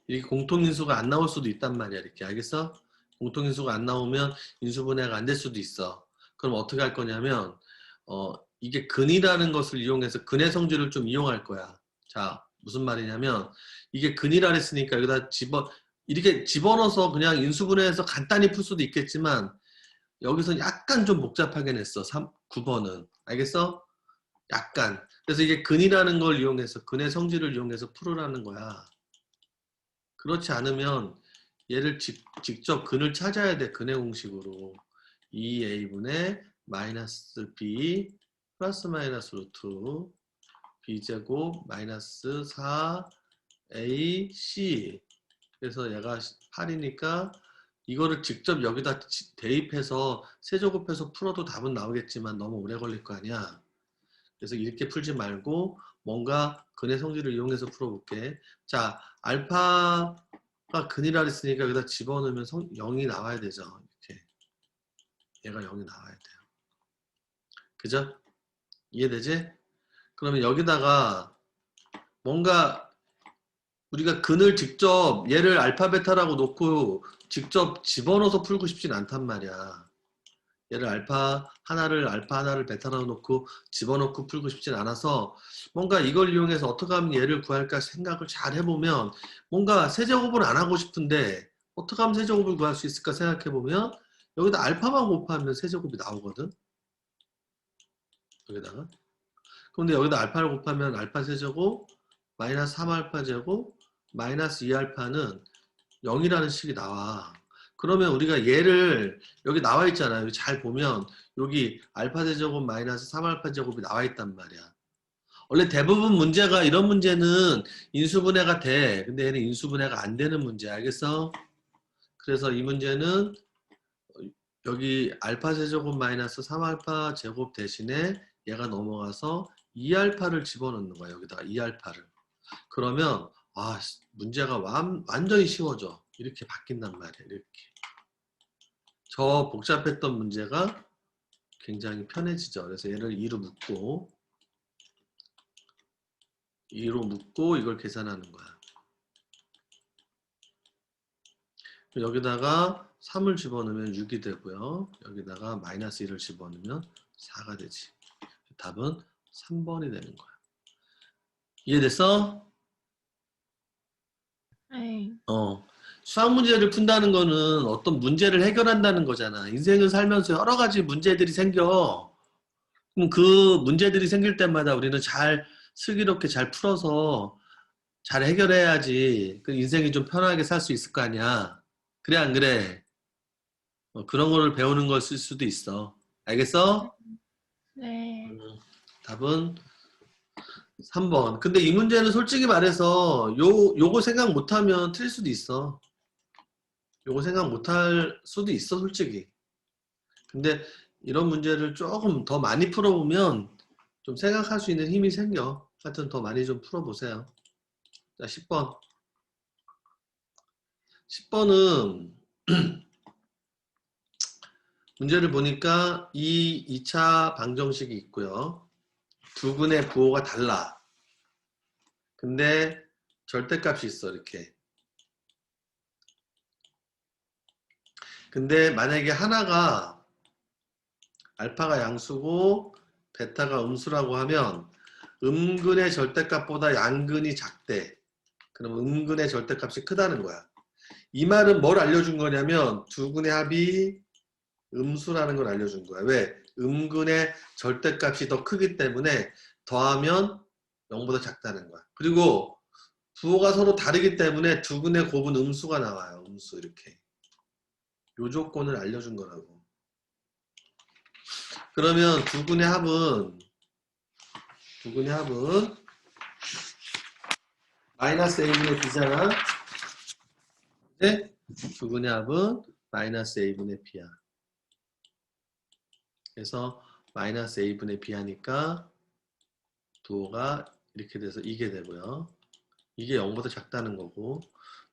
S1: 이렇게 공통인수가 안 나올 수도 있단 말이야. 이렇게. 알겠어? 공통인수가 안 나오면 인수분해가 안 될 수도 있어. 그럼 어떻게 할 거냐면, 이게 근이라는 것을 이용해서 근의 성질을 좀 이용할 거야. 자, 무슨 말이냐면, 이게 근이라 했으니까 여기다 이렇게 집어넣어서 그냥 인수분해해서 간단히 풀 수도 있겠지만, 여기서 약간 좀 복잡하게 냈어. 9번은. 알겠어? 약간. 그래서 이게 근이라는 걸 이용해서, 근의 성질을 이용해서 풀으라는 거야. 그렇지 않으면 얘를 직접 근을 찾아야 돼. 근의 공식으로. 2a분의 마이너스 b 플러스 마이너스 루트 b제곱 마이너스 4ac. 그래서 얘가 8이니까 이거를 직접 여기다 대입해서 세제곱해서 풀어도 답은 나오겠지만 너무 오래 걸릴 거 아니야. 그래서 이렇게 풀지 말고 뭔가 근의 성질을 이용해서 풀어볼게. 자, 알파가 근이라 했으니까 여기다 집어넣으면 0이 나와야 되죠. 이렇게. 얘가 0이 나와야 돼요. 그죠? 이해되지? 그러면 여기다가 뭔가 우리가 근을 직접 얘를 알파 베타라고 놓고 직접 집어넣어서 풀고 싶진 않단 말이야. 얘를 알파 하나를 베타라고 놓고 집어넣고 풀고 싶진 않아서 뭔가 이걸 이용해서 어떻게 하면 얘를 구할까 생각을 잘 해보면 뭔가 세제곱을 안 하고 싶은데 어떻게 하면 세제곱을 구할 수 있을까 생각해보면 여기다 알파만 곱하면 세제곱이 나오거든. 여기다가. 그런데 여기다 알파를 곱하면 알파 세제곱 마이너스 3알파 제곱 마이너스 2알파는 0이라는 식이 나와. 그러면 우리가 얘를 여기 나와 있잖아요. 여기 잘 보면 여기 알파 제곱은 마이너스 3알파 제곱이 나와 있단 말이야. 원래 대부분 문제가 이런 문제는 인수분해가 돼. 근데 얘는 인수분해가 안 되는 문제야. 알겠어? 그래서 이 문제는 여기 알파 제곱 마이너스 3알파 제곱 대신에 얘가 넘어가서 2알파를 집어넣는 거야. 여기다가 2알파를. 그러면 문제가 완전히 쉬워져. 이렇게 바뀐단 말이야. 이렇게. 저 복잡했던 문제가 굉장히 편해지죠. 그래서 얘를 2로 묶고 이걸 계산하는 거야. 여기다가 3을 집어넣으면 6이 되고요. 여기다가 마이너스 1을 집어넣으면 4가 되지. 답은 3번이 되는 거야. 이해됐어?
S2: 네.
S1: 수학 문제를 푼다는 거는 어떤 문제를 해결한다는 거잖아. 인생을 살면서 여러 가지 문제들이 생겨. 그럼 그 문제들이 생길 때마다 우리는 잘 슬기롭게 잘 풀어서 잘 해결해야지 그 인생이 좀 편하게 살 수 있을 거 아니야. 그래 안 그래? 그런 거를 배우는 걸 쓸 수도 있어. 알겠어?
S2: 네.
S1: 답은 3번. 근데 이 문제는 솔직히 말해서 요거 생각 못하면 틀릴 수도 있어. 요거 생각 못할 수도 있어, 솔직히. 근데 이런 문제를 조금 더 많이 풀어보면 좀 생각할 수 있는 힘이 생겨. 하여튼 더 많이 좀 풀어보세요. 자, 10번. 10번은 문제를 보니까 이 2차 방정식이 있고요. 두 근의 부호가 달라. 근데 절대값이 있어, 이렇게. 근데 만약에 하나가 알파가 양수고 베타가 음수라고 하면 음근의 절대값보다 양근이 작대. 그럼 음근의 절대값이 크다는 거야. 이 말은 뭘 알려준 거냐면 두 근의 합이 음수라는 걸 알려준 거야. 왜? 음근의 절대값이 더 크기 때문에 더하면 0보다 작다는 거야. 그리고 부호가 서로 다르기 때문에 두근의 곱은 음수가 나와요. 음수 이렇게. 요 조건을 알려준 거라고. 그러면 두근의 합은 마이너스 a분의 b잖아. 네? 두근의 합은 마이너스 a분의 b야. 그래서 마이너스 a분의 b 하니까 부호가 이렇게 돼서 이게 되고요. 이게 0보다 작다는 거고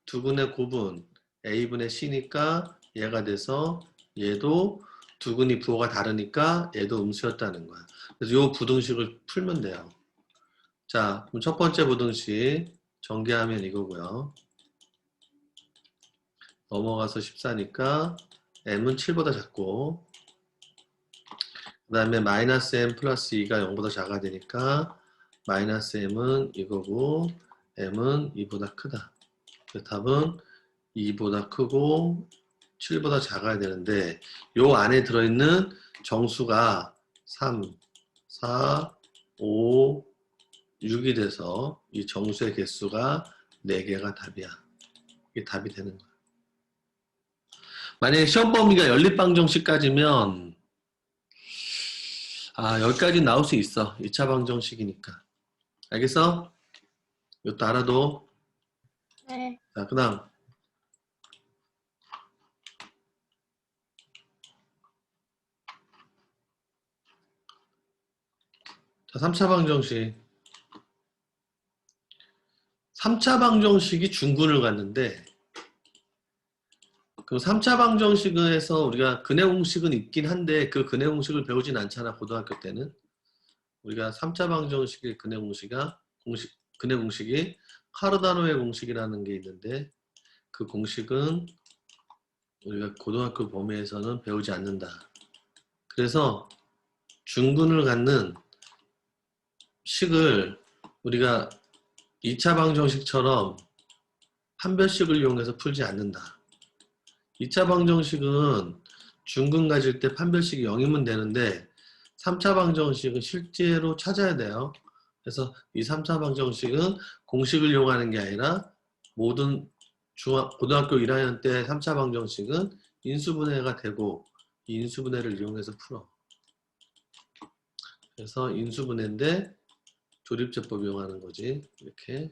S1: 두근의 곱은 a분의 c니까 얘가 돼서 얘도 두근이 부호가 다르니까 얘도 음수였다는 거야. 그래서 이 부등식을 풀면 돼요. 자, 그럼 첫 번째 부등식 전개하면 이거고요. 넘어가서 14니까 m은 7보다 작고 그 다음에 마이너스 m 플러스 2가 0보다 작아야 되니까 마이너스 m은 이거고 m은 2보다 크다. 그 답은 2보다 크고 7보다 작아야 되는데 요 안에 들어있는 정수가 3, 4, 5, 6이 돼서 이 정수의 개수가 4개가 답이야. 이게 답이 되는 거야. 만약에 시험 범위가 연립방정식까지면 여기까지 나올 수 있어. 2차 방정식이니까. 알겠어? 이것도 알아도.
S2: 네.
S1: 자, 그 다음. 자, 3차 방정식. 3차 방정식이 중근을 갔는데 그 3차 방정식에서 우리가 근해 공식은 있긴 한데 그 근해 공식을 배우진 않잖아. 고등학교 때는. 우리가 3차 방정식의 근해 공식이 카르다노의 공식이라는 게 있는데 그 공식은 우리가 고등학교 범위에서는 배우지 않는다. 그래서 중근을 갖는 식을 우리가 2차 방정식처럼 판별식을 이용해서 풀지 않는다. 2차 방정식은 중근 가질 때 판별식이 0이면 되는데 3차 방정식은 실제로 찾아야 돼요. 그래서 이 3차 방정식은 공식을 이용하는 게 아니라 모든 고등학교 1학년 때 3차 방정식은 인수분해가 되고 이 인수분해를 이용해서 풀어. 그래서 인수분해인데 조립제법 이용하는 거지. 이렇게.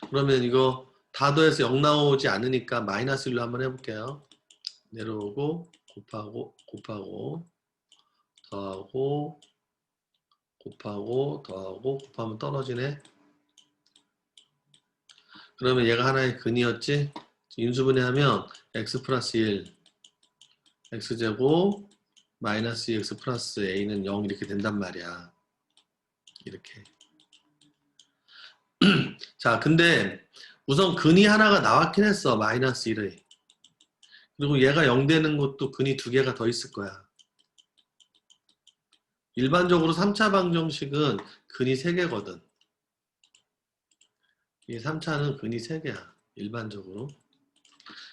S1: 그러면 이거 다 더해서 0 나오지 않으니까 마이너스 1로 한번 해볼게요. 내려오고 곱하고 더하고 곱하고 곱하면 떨어지네. 그러면 얘가 하나의 근이었지. 인수분해하면 x 플러스 1 x제곱 마이너스 2x 플러스 a는 0 이렇게 된단 말이야. 이렇게. 자, 근데 우선 근이 하나가 나왔긴 했어. 마이너스 1의. 그리고 얘가 0 되는 것도 근이 2개가 더 있을 거야. 일반적으로 3차 방정식은 근이 3개거든. 이 3차는 근이 3개야. 일반적으로.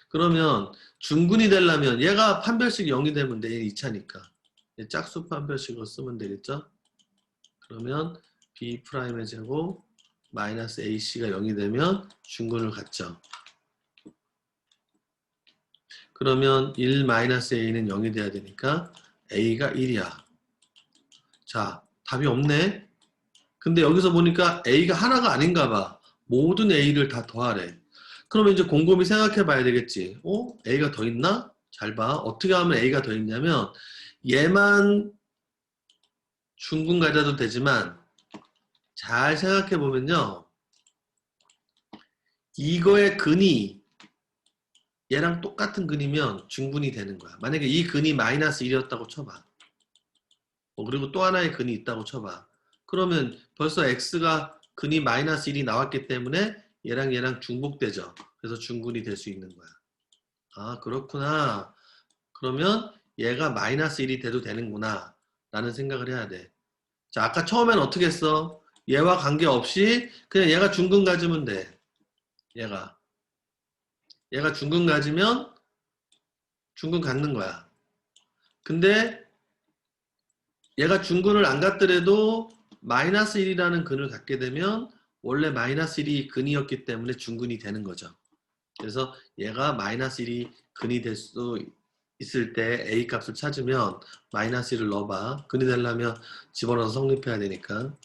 S1: 그러면 중근이 되려면 얘가 판별식이 0이 되면 돼. 얘는 2차니까. 짝수 판별식으로 쓰면 되겠죠? 그러면 B'의 제곱 마이너스 AC가 0이 되면 중근을 갖죠. 그러면 1 마이너스 A는 0이 돼야 되니까 A가 1이야. 자, 답이 없네. 근데 여기서 보니까 A가 하나가 아닌가 봐. 모든 A를 다 더하래. 그러면 이제 곰곰이 생각해 봐야 되겠지. A가 더 있나? 잘 봐. 어떻게 하면 A가 더 있냐면 얘만 중근 가져도 되지만 잘 생각해 보면요. 이거의 근이 얘랑 똑같은 근이면 중근이 되는 거야. 만약에 이 근이 마이너스 1이었다고 쳐봐. 그리고 또 하나의 근이 있다고 쳐봐. 그러면 벌써 x가 근이 마이너스 1이 나왔기 때문에 얘랑 중복되죠. 그래서 중근이 될 수 있는 거야. 아, 그렇구나. 그러면 얘가 마이너스 1이 돼도 되는구나 라는 생각을 해야 돼. 자, 아까 처음엔 어떻게 했어? 얘와 관계없이 그냥 얘가 중근 가지면 돼. 얘가 중근 가지면 중근 갖는 거야. 근데 얘가 중근을 안 갖더라도 마이너스 1이라는 근을 갖게 되면 원래 마이너스 1이 근이었기 때문에 중근이 되는 거죠. 그래서 얘가 마이너스 1이 근이 될 수 있을 때 A 값을 찾으면 마이너스 1을 넣어봐. 근이 되려면 집어넣어서 성립해야 되니까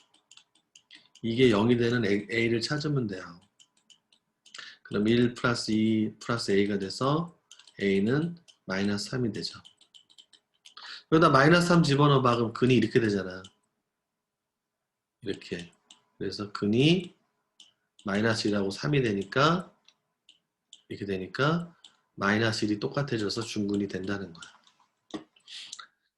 S1: 이게 0이 되는 A를 찾으면 돼요. 그럼 1 플러스 2 플러스 A가 돼서 A는 마이너스 3이 되죠. 여기다 마이너스 3 집어넣어봐. 그럼 근이 이렇게 되잖아. 이렇게. 그래서 근이 마이너스 1하고 3이 되니까 이렇게 되니까 마이너스 1이 똑같아져서 중근이 된다는 거야.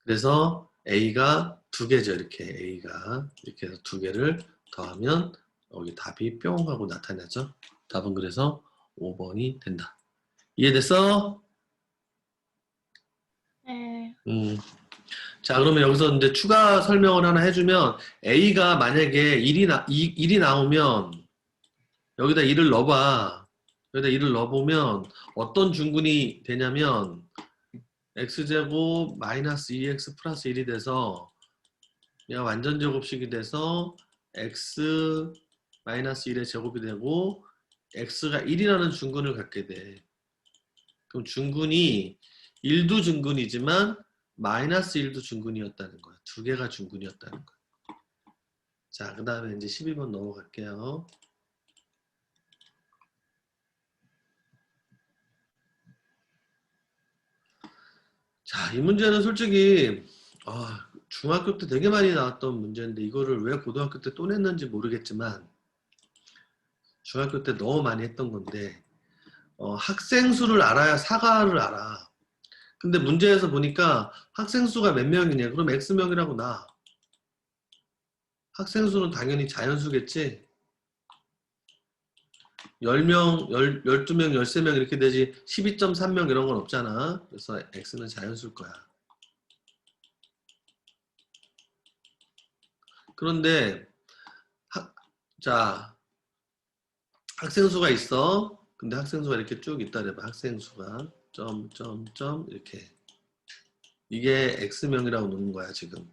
S1: 그래서 A가 두 개죠. 이렇게 A가 이렇게 해서 두 개를 더하면 여기 답이 뿅 하고 나타나죠. 답은 그래서 5번이 된다. 이해됐어?
S2: 네.
S1: 자, 그러면 여기서 이제 추가 설명을 하나 해주면 A가 만약에 1이 나오면 여기다 1을 넣어봐. 여기다 1을 넣어보면 어떤 중근이 되냐면 x제곱 마이너스 2x 플러스 1이 돼서 얘가 완전 제곱식이 돼서 x 마이너스 1의 제곱이 되고 x가 1이라는 중근을 갖게 돼. 그럼 중근이 1도 중근이지만 마이너스 1도 중근이었다는 거야. 두 개가 중근이었다는 거야. 자, 그 다음에 이제 12번 넘어갈게요. 자, 이 문제는 솔직히 중학교 때 되게 많이 나왔던 문제인데 이거를 왜 고등학교 때 또 냈는지 모르겠지만 중학교 때 너무 많이 했던 건데 학생 수를 알아야 사과를 알아. 근데 문제에서 보니까 학생 수가 몇 명이냐? 그럼 X명이라고 나. 학생 수는 당연히 자연수겠지? 10명, 12명, 13명 이렇게 되지 12.3명 이런 건 없잖아. 그래서 X는 자연수일 거야. 그런데 자, 학생 수가 있어. 근데 학생 수가 이렇게 쭉 있다 그래봐. 학생 수가 점 이렇게. 이게 X명이라고 놓는 거야, 지금.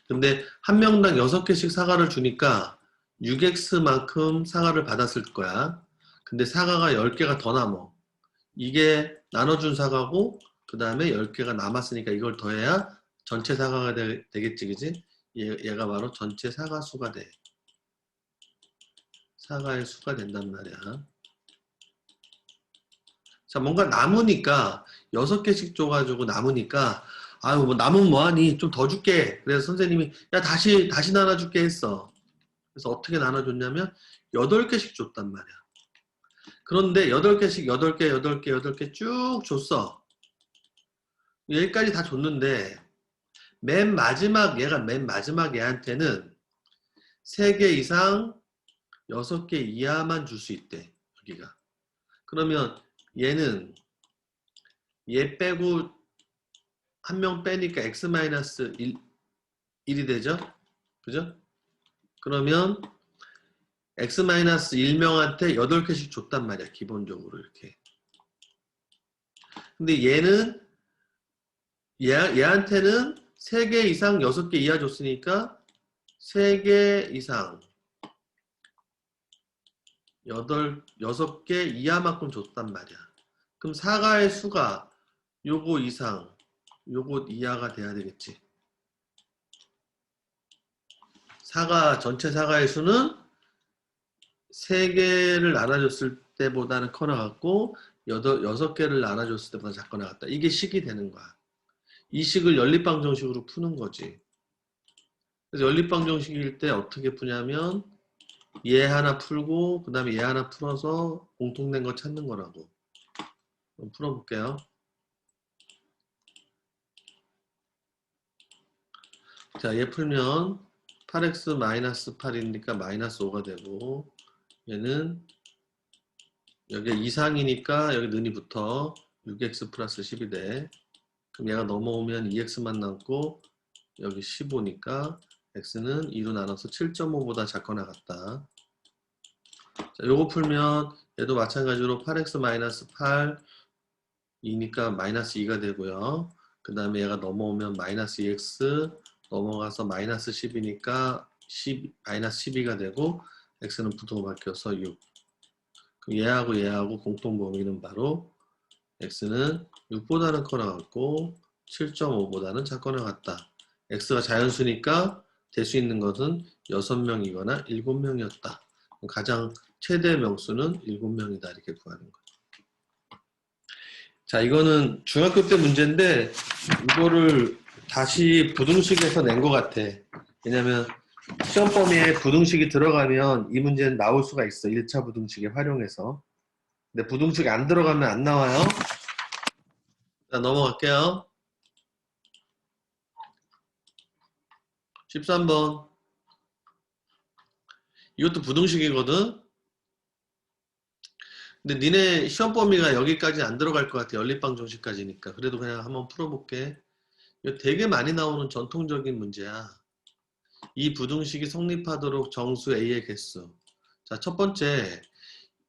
S1: 근데 한 명당 6개씩 사과를 주니까 6X만큼 사과를 받았을 거야. 근데 사과가 10개가 더 남어. 이게 나눠준 사과고 그 다음에 10개가 남았으니까 이걸 더해야 전체 사과가 되겠지, 그지? 얘가 바로 전체 사과 수가 돼. 사과의 수가 된단 말이야. 자, 뭔가 남으니까 6개씩 줘가지고 남으니까 아유 뭐 남으면 뭐하니 좀 더 줄게. 그래서 선생님이 야 다시 나눠줄게 했어. 그래서 어떻게 나눠줬냐면 8개씩 줬단 말이야. 그런데 8개씩 8개 쭉 줬어. 여기까지 다 줬는데 맨 마지막 얘한테는 3개 이상 6개 이하만 줄 수 있대. 여기가. 그러면 얘는 얘 빼고 한 명 빼니까 x-1이 되죠? 그죠? 그러면 x-1명한테 8개씩 줬단 말이야. 기본적으로 이렇게. 근데 얘는 얘한테는 3개 이상 6개 이하 줬으니까 3개 이상 6개 이하만큼 줬단 말이야. 그럼 사과의 수가 요거 이상 요거 이하가 돼야 되겠지. 전체 사과의 수는 3개를 나눠줬을 때보다는 커 나갔고 6개를 나눠줬을 때보다 작거 나갔다. 이게 식이 되는 거야. 이 식을 연립방정식으로 푸는 거지. 그래서 연립방정식일 때 어떻게 푸냐면 얘 하나 풀고 그 다음에 얘 하나 풀어서 공통된 거 찾는 거라고. 그럼 풀어볼게요. 자, 얘 풀면 8x-8이니까 마이너스 5가 되고 얘는 여기 이상이니까 여기 는이 붙어 6x 플러스 10이 돼. 그럼 얘가 넘어오면 2x만 남고 여기 15니까 x는 2로 나눠서 7.5보다 작거나 같다. 자, 요거 풀면 얘도 마찬가지로 8x-8 2니까 마이너스 2가 되고요. 그 다음에 얘가 넘어오면 마이너스 2x 넘어가서 마이너스 10이니까 마이너스 12가 되고 x는 부등호 바뀌어서 6. 그럼 얘하고 공통 범위는 바로 x는 6보다는 커 나갔고 7.5보다는 작거나 같다. x가 자연수니까 될 수 있는 것은 6명이거나 7명이었다. 가장 최대 명수는 7명이다. 이렇게 구하는 거예요. 자, 이거는 중학교 때 문제인데 이거를 다시 부등식에서 낸 것 같아. 왜냐면 시험 범위에 부등식이 들어가면 이 문제는 나올 수가 있어. 1차 부등식에 활용해서. 근데 부등식이 안 들어가면 안 나와요. 자, 넘어갈게요. 13번. 이것도 부등식이거든. 근데 니네 시험 범위가 여기까지 안 들어갈 것 같아. 연립방 정식까지니까. 그래도 그냥 한번 풀어볼게. 이거 되게 많이 나오는 전통적인 문제야. 이 부등식이 성립하도록 정수 A의 개수. 자, 첫 번째.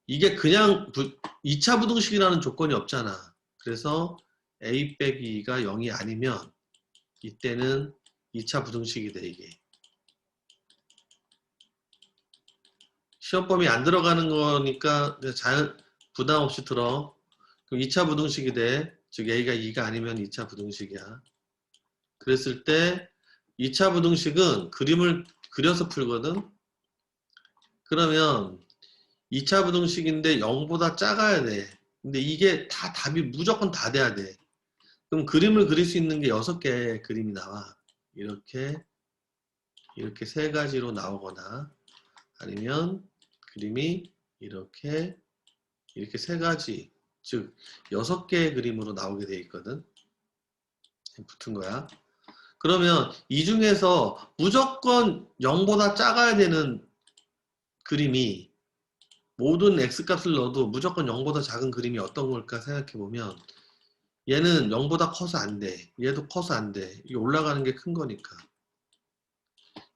S1: 이게 그냥 2차 부등식이라는 조건이 없잖아. 그래서 A 빼기 2가 0이 아니면 이때는 2차 부등식이 돼, 이게. 시험 범위 안 들어가는 거니까 부담 없이 들어. 그럼 2차 부등식이 돼. 즉 A가 2가 아니면 2차 부등식이야. 그랬을 때 2차 부등식은 그림을 그려서 풀거든. 그러면 2차 부등식인데 0보다 작아야 돼. 근데 이게 다 답이 무조건 다 돼야 돼. 그럼 그림을 그릴 수 있는 게 6개의 그림이 나와. 이렇게 세 가지로 나오거나 아니면 그림이 이렇게 세 가지, 즉 6개의 그림으로 나오게 돼 있거든. 붙은 거야. 그러면 이 중에서 무조건 0보다 작아야 되는 그림이 모든 x값을 넣어도 무조건 0보다 작은 그림이 어떤 걸까 생각해보면 얘는 0보다 커서 안 돼. 얘도 커서 안 돼. 이게 올라가는 게 큰 거니까.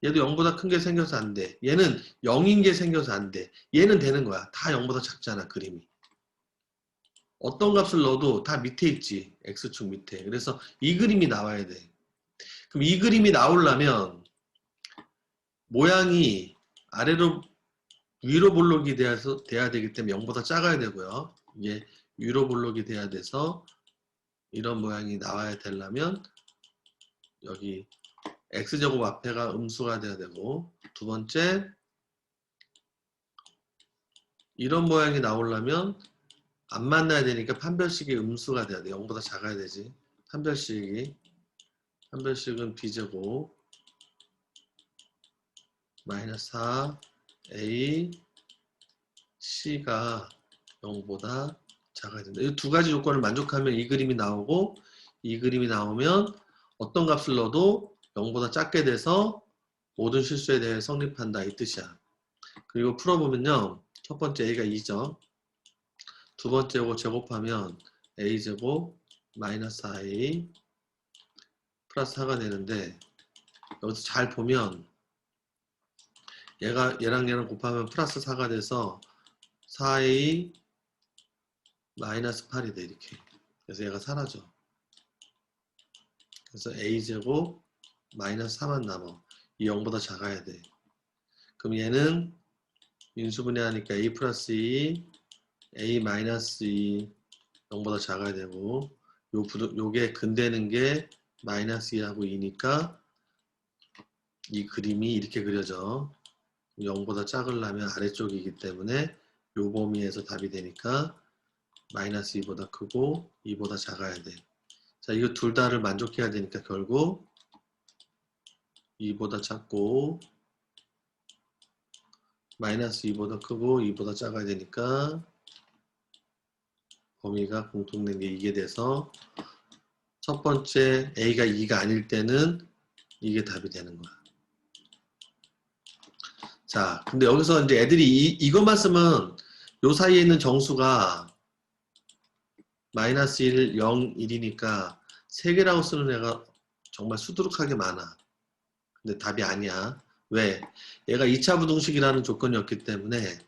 S1: 얘도 0보다 큰 게 생겨서 안 돼. 얘는 0인 게 생겨서 안 돼. 얘는 되는 거야. 다 0보다 작잖아, 그림이. 어떤 값을 넣어도 다 밑에 있지. x축 밑에. 그래서 이 그림이 나와야 돼. 그럼 이 그림이 나오려면 모양이 아래로 위로 볼록이 돼야 되기 때문에 0보다 작아야 되고요. 이게 위로 볼록이 돼야 돼서 이런 모양이 나와야 되려면 여기 x제곱 앞에가 음수가 돼야 되고, 두 번째 이런 모양이 나오려면 안 만나야 되니까 판별식이 음수가 돼야 돼. 0보다 작아야 되지. 판별식은 b제곱 마이너스 4 a c가 0보다 작아야 된다. 이 두 가지 조건을 만족하면 이 그림이 나오고, 이 그림이 나오면 어떤 값을 넣어도 0보다 작게 돼서 모든 실수에 대해 성립한다, 이 뜻이야. 그리고 풀어보면요, 첫 번째 a가 2죠. 두 번째 거 제곱하면 a제곱 마이너스 4a 플러스 4가 되는데, 여기서 잘 보면 얘랑 곱하면 플러스 4가 돼서 4a 마이너스 8이 돼, 이렇게. 그래서 얘가 사라져. 그래서 a제곱 마이너스 4만 남아. 이 0보다 작아야 돼. 그럼 얘는 인수분해하니까 a 플러스 2, a 마이너스 2 0보다 작아야 되고, 요게 근되는 게 마이너스 2하고 2니까 이 그림이 이렇게 그려져. 0보다 작으려면 아래쪽이기 때문에 요 범위에서 답이 되니까 마이너스 2보다 크고 2보다 작아야 돼. 자, 이거 둘 다를 만족해야 되니까 결국 2보다 작고 마이너스 2보다 크고 2보다 작아야 되니까 범위가 공통된 게 이게 돼서 첫 번째 A가 2가 아닐 때는 이게 답이 되는 거야. 자, 근데 여기서 이제 애들이 이것만 쓰면 요 사이에 있는 정수가 마이너스 1, 0, 1이니까 3개라고 쓰는 애가 정말 수두룩하게 많아. 근데 답이 아니야. 왜? 얘가 2차 부등식이라는 조건이었기 때문에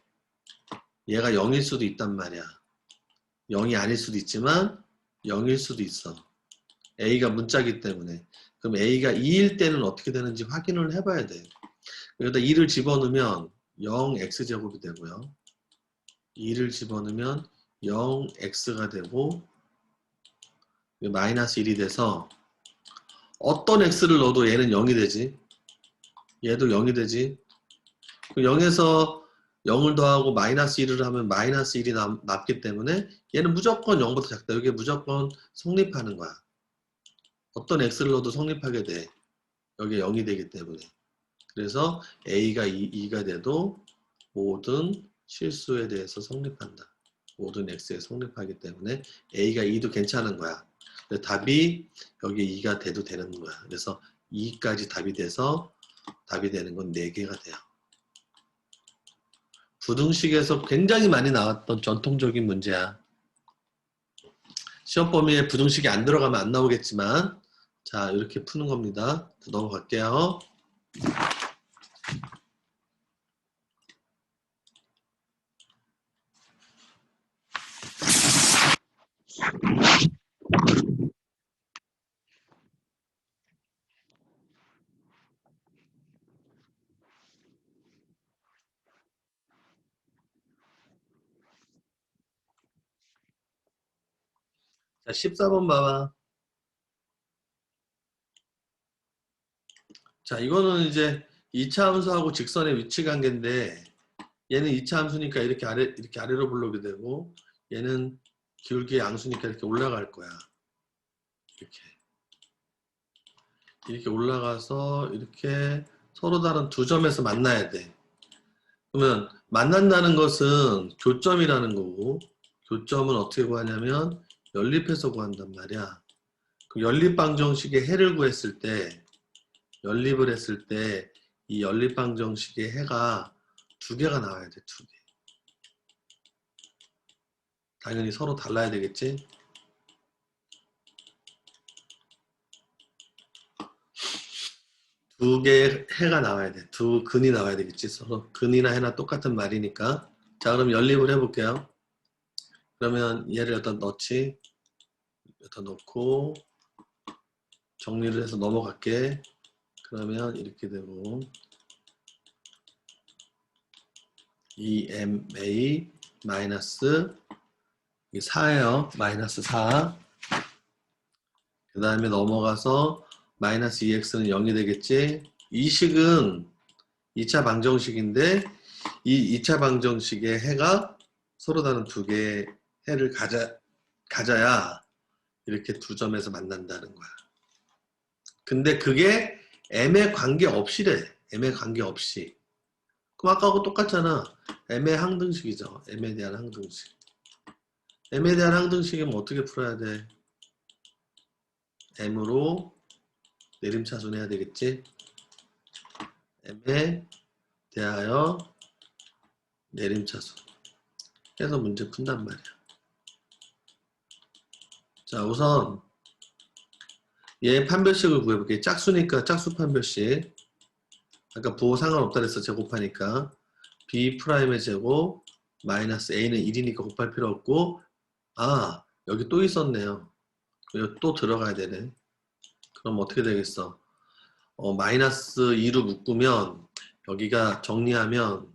S1: 얘가 0일 수도 있단 말이야. 0이 아닐 수도 있지만 0일 수도 있어. A가 문자기 때문에. 그럼 A가 2일 때는 어떻게 되는지 확인을 해봐야 돼. 여기다 2를 집어넣으면 0x제곱이 되고요. 2를 집어넣으면 0x가 되고 마이너스 1이 돼서 어떤 x를 넣어도 얘는 0이 되지. 얘도 0이 되지. 0에서 0을 더하고 마이너스 1을 하면 마이너스 1이 남기 때문에 얘는 무조건 0보다 작다. 이게 무조건 성립하는 거야. 어떤 x를 넣어도 성립하게 돼. 여기에 0이 되기 때문에. 그래서 a가 2가 돼도 모든 실수에 대해서 성립한다. 모든 x에 성립하기 때문에 a가 2도 괜찮은 거야. 답이 여기 2가 돼도 되는 거야. 그래서 2까지 답이 돼서 답이 되는 건 4개가 돼요. 부등식에서 굉장히 많이 나왔던 전통적인 문제야. 시험 범위에 부등식이 안 들어가면 안 나오겠지만 자 이렇게 푸는 겁니다. 넘어갈게요. 자 14번 봐봐. 자 이거는 이제 2차 함수하고 직선의 위치 관계인데 얘는 2차 함수니까 이렇게 아래로 불러오게 되고 얘는 기울기의 양수니까 이렇게 올라갈 거야. 이렇게 올라가서 이렇게 서로 다른 두 점에서 만나야 돼. 그러면 만난다는 것은 교점이라는 거고 교점은 어떻게 구하냐면 연립해서 구한단 말이야. 그 연립방정식의 해를 구했을 때 연립을 했을 때 이 연립방정식의 해가 두 개가 나와야 돼. 두 개. 당연히 서로 달라야 되겠지. 두 개의 해가 나와야 돼. 두 근이 나와야 되겠지. 서로 근이나 해나 똑같은 말이니까. 자 그럼 연립을 해볼게요. 그러면 얘를 여기다 넣지. 여기다 넣고 정리를 해서 넘어갈게. 그러면 이렇게 되고 2ma 마이너스 4예요. 마이너스 4. 그 다음에 넘어가서 마이너스 2x는 0이 되겠지. 이 식은 2차 방정식인데 이 2차 방정식의 해가 서로 다른 두 개의 해를 가져야 이렇게 두 점에서 만난다는 거야. 근데 그게 m에 관계없이래. m에 관계없이. 그럼 아까하고 똑같잖아. m의 항등식이죠. m에 대한 항등식. m에 대한 항등식이면 어떻게 풀어야 돼? m으로 내림차순 해야 되겠지? m에 대하여 내림차순 해서 문제 푼단 말이야. 자 우선 얘 판별식을 구해볼게. 짝수니까 짝수 판별식. 아까 부호 상관없다 그랬어. 제곱하니까 b'의 제곱 마이너스 a는 1이니까 곱할 필요 없고 아 여기 또 있었네요. 여기 또 들어가야 되네. 그럼 어떻게 되겠어? 마이너스 2로 묶으면 여기가 정리하면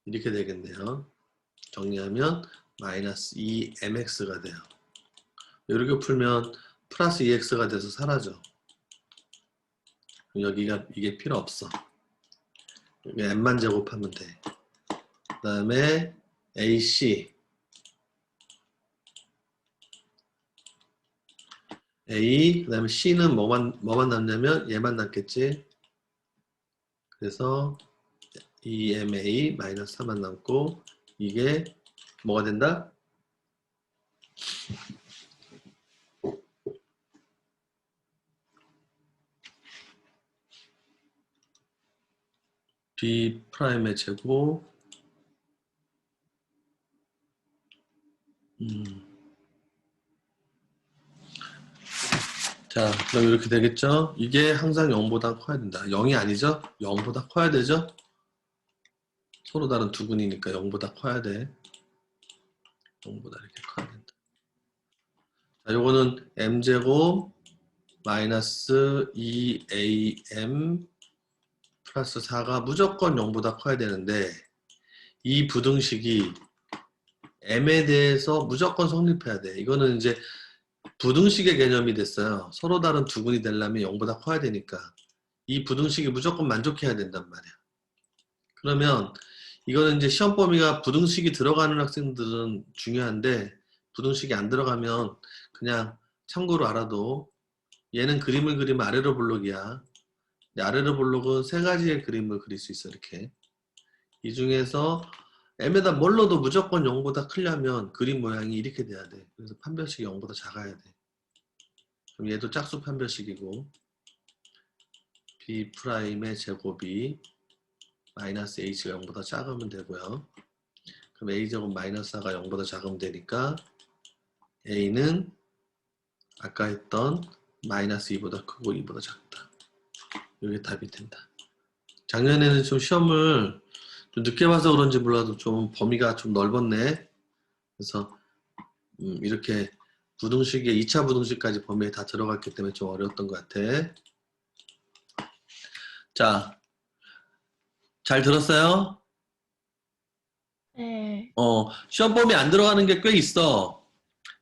S1: 이렇게 되겠네요. 정리하면 마이너스 2mx가 돼요. 이렇게 풀면 플러스 2x가 돼서 사라져. 여기가 이게 필요 없어. 여기 m만 제곱하면 돼. 그 다음에 ac a 그 다음에 c는 뭐만 남냐면 얘만 남겠지. 그래서 2ma 마이너스 4만 남고 이게 뭐가 된다? b'의 제곱 자 그럼 이렇게 되겠죠? 이게 항상 0보다 커야 된다. 0이 아니죠? 0보다 커야 되죠? 서로 다른 두 근이니까 0보다 커야 돼. 0보다 이렇게 커야 된다. 자, 요거는 m제곱 마이너스 2am 플러스 4가 무조건 0보다 커야 되는데 이 부등식이 m에 대해서 무조건 성립해야 돼. 이거는 이제 부등식의 개념이 됐어요. 서로 다른 두근이 되려면 0보다 커야 되니까 이 부등식이 무조건 만족해야 된단 말이야. 그러면 이거는 이제 시험 범위가 부등식이 들어가는 학생들은 중요한데 부등식이 안 들어가면 그냥 참고로 알아도 얘는 그림을 그리면 아래로 볼록이야. 아래로 볼록은 세 가지의 그림을 그릴 수 있어. 이렇게 이 중에서 m에다 뭘 넣어도 무조건 0보다 크려면 그림 모양이 이렇게 돼야 돼. 그래서 판별식이 0보다 작아야 돼. 그럼 얘도 짝수 판별식이고 b'의 제곱이 마이너스 h가 0보다 작으면 되고요. 그럼 a제곱 마이너스 4가 0보다 작으면 되니까 a는 아까 했던 마이너스 2보다 크고 2보다 작다. 이게 답이 된다. 작년에는 좀 시험을 좀 늦게 봐서 그런지 몰라도 좀 범위가 좀 넓었네. 그래서 이렇게 부등식에 2차 부등식까지 범위에 다 들어갔기 때문에 좀 어려웠던 것 같아. 자, 잘 들었어요?
S2: 네.
S1: 시험 범위 안 들어가는 게 꽤 있어.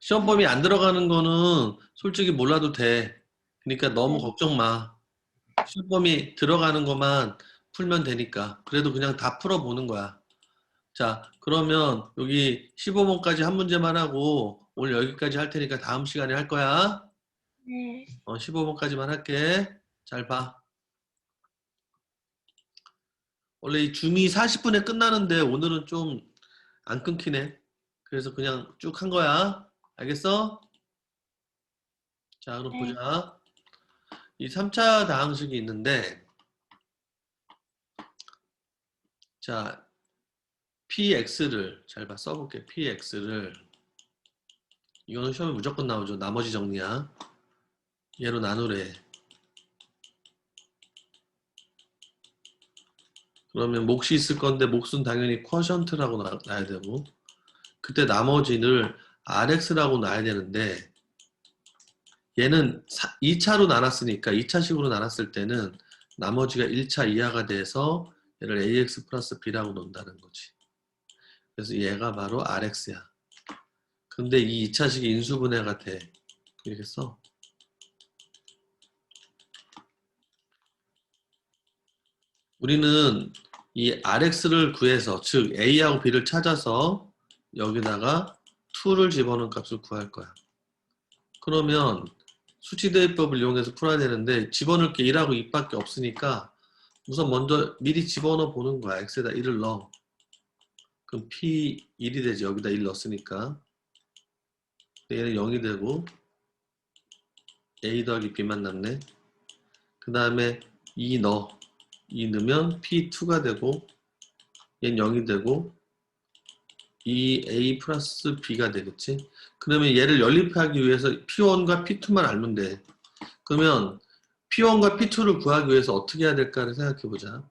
S1: 시험 범위 안 들어가는 거는 솔직히 몰라도 돼. 그러니까 너무
S2: 네.
S1: 걱정 마. 시험 범위 들어가는 것만 풀면 되니까. 그래도 그냥 다 풀어보는 거야. 자, 그러면 여기 15번까지 한 문제만 하고 오늘 여기까지 할 테니까 다음 시간에 할 거야.
S2: 네.
S1: 15번까지만 할게. 잘 봐. 원래 이 줌이 40분에 끝나는데 오늘은 좀 안 끊기네. 그래서 그냥 쭉 한 거야. 알겠어? 자, 그럼
S2: 네.
S1: 보자. 이 3차 다항식이 있는데, 자, px를 잘 봐. 써볼게. px를 이거는 시험에 무조건 나오죠. 나머지 정리야. 얘로 나누래. 그러면 몫이 있을 건데 몫은 당연히 쿼션트라고 놔야 되고 그때 나머지를 rx라고 놔야 되는데 얘는 2차로 나눴으니까 2차식으로 나눴을 때는 나머지가 1차 이하가 돼서 얘를 ax 플러스 b라고 놓는다는 거지. 그래서 얘가 바로 rx야. 근데 이 2차식이 인수분해가 돼. 이렇게 써. 우리는 이 rx를 구해서 즉 a하고 b를 찾아서 여기다가 2를 집어넣은 값을 구할 거야. 그러면 수치대입법을 이용해서 풀어야 되는데 집어넣을 게 1하고 2밖에 없으니까 우선 먼저 미리 집어넣어 보는 거야. x에다 1을 넣어. 그럼 p1이 되지. 여기다 1 넣었으니까. 얘는 0이 되고 a 더하기 b만 남네. 그 다음에 2 넣어. 2 넣으면 p2가 되고 얘는 0이 되고 2a 플러스 b가 되겠지. 그러면 얘를 연립하기 위해서 p1과 p2만 알면 돼. 그러면 P1과 P2를 구하기 위해서 어떻게 해야 될까를 생각해 보자.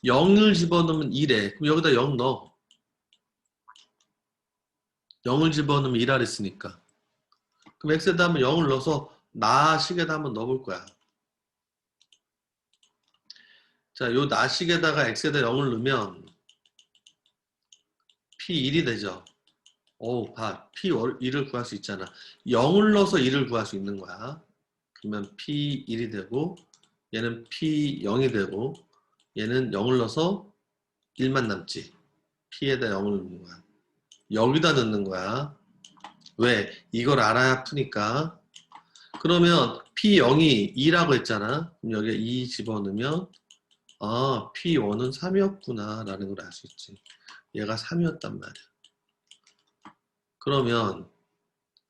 S1: 0을 집어넣으면 1에. 그럼 여기다 0 넣어. 0을 집어넣으면 1알 했으니까. 그럼 X에다 한번 0을 넣어서 나식에다 한번 넣어볼 거야. 자, 요 나식에다가 X에다 0을 넣으면 P1이 되죠. 오, 봐. P1을 구할 수 있잖아. 0을 넣어서 1을 구할 수 있는 거야. 그러면 P1이 되고 얘는 P0이 되고 얘는 0을 넣어서 1만 남지. P에다 0을 넣는 거야. 여기다 넣는 거야. 왜? 이걸 알아야 푸니까. 그러면 P0이 2라고 했잖아. 그럼 여기에 2 집어넣으면 아, P1은 3이었구나 라는 걸 알 수 있지. 얘가 3이었단 말이야. 그러면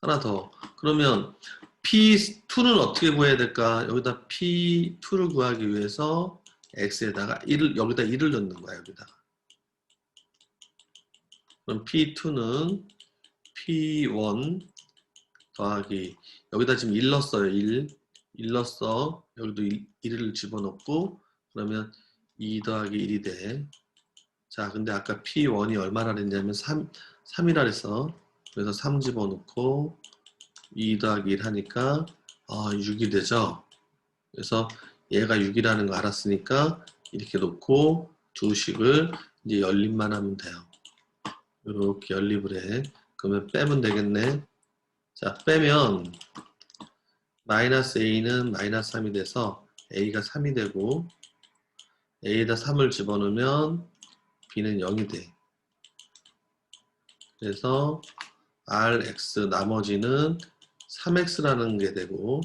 S1: 하나 더. 그러면 P2는 어떻게 구해야 될까? 여기다 P2를 구하기 위해서 X에다가 1을, 여기다 1을 넣는 거야. 여기다가. 그럼 P2는 P1 더하기 여기다 지금 1 넣었어요. 1 넣었어. 여기도 1을 집어넣고 그러면 2 더하기 1이 돼. 자, 근데 아까 P1이 얼마나 그랬냐면 3이라 그랬어. 그래서 3 집어넣고 2 더하기 1 하니까 6이 되죠. 그래서 얘가 6이라는 거 알았으니까 이렇게 놓고 두 식을 이제 연립만 하면 돼요. 이렇게 연립을 해. 그러면 빼면 되겠네. 자, 빼면 마이너스 a는 마이너스 3이 돼서 a가 3이 되고 a에다 3을 집어넣으면 b는 0이 돼. 그래서 rx 나머지는 3x라는 게 되고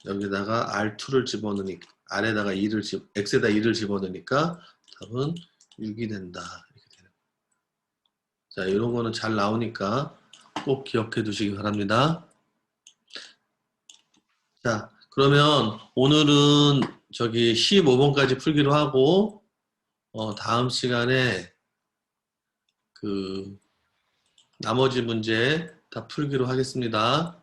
S1: 여기다가 r2를 집어넣으니까 r에다가 x에다 2를 집어넣으니까 답은 6이 된다. 이렇게 되는 거예요. 자, 이런 거는 잘 나오니까 꼭 기억해 두시기 바랍니다. 자, 그러면 오늘은 저기 15번까지 풀기로 하고 다음 시간에 그 나머지 문제 다 풀기로 하겠습니다.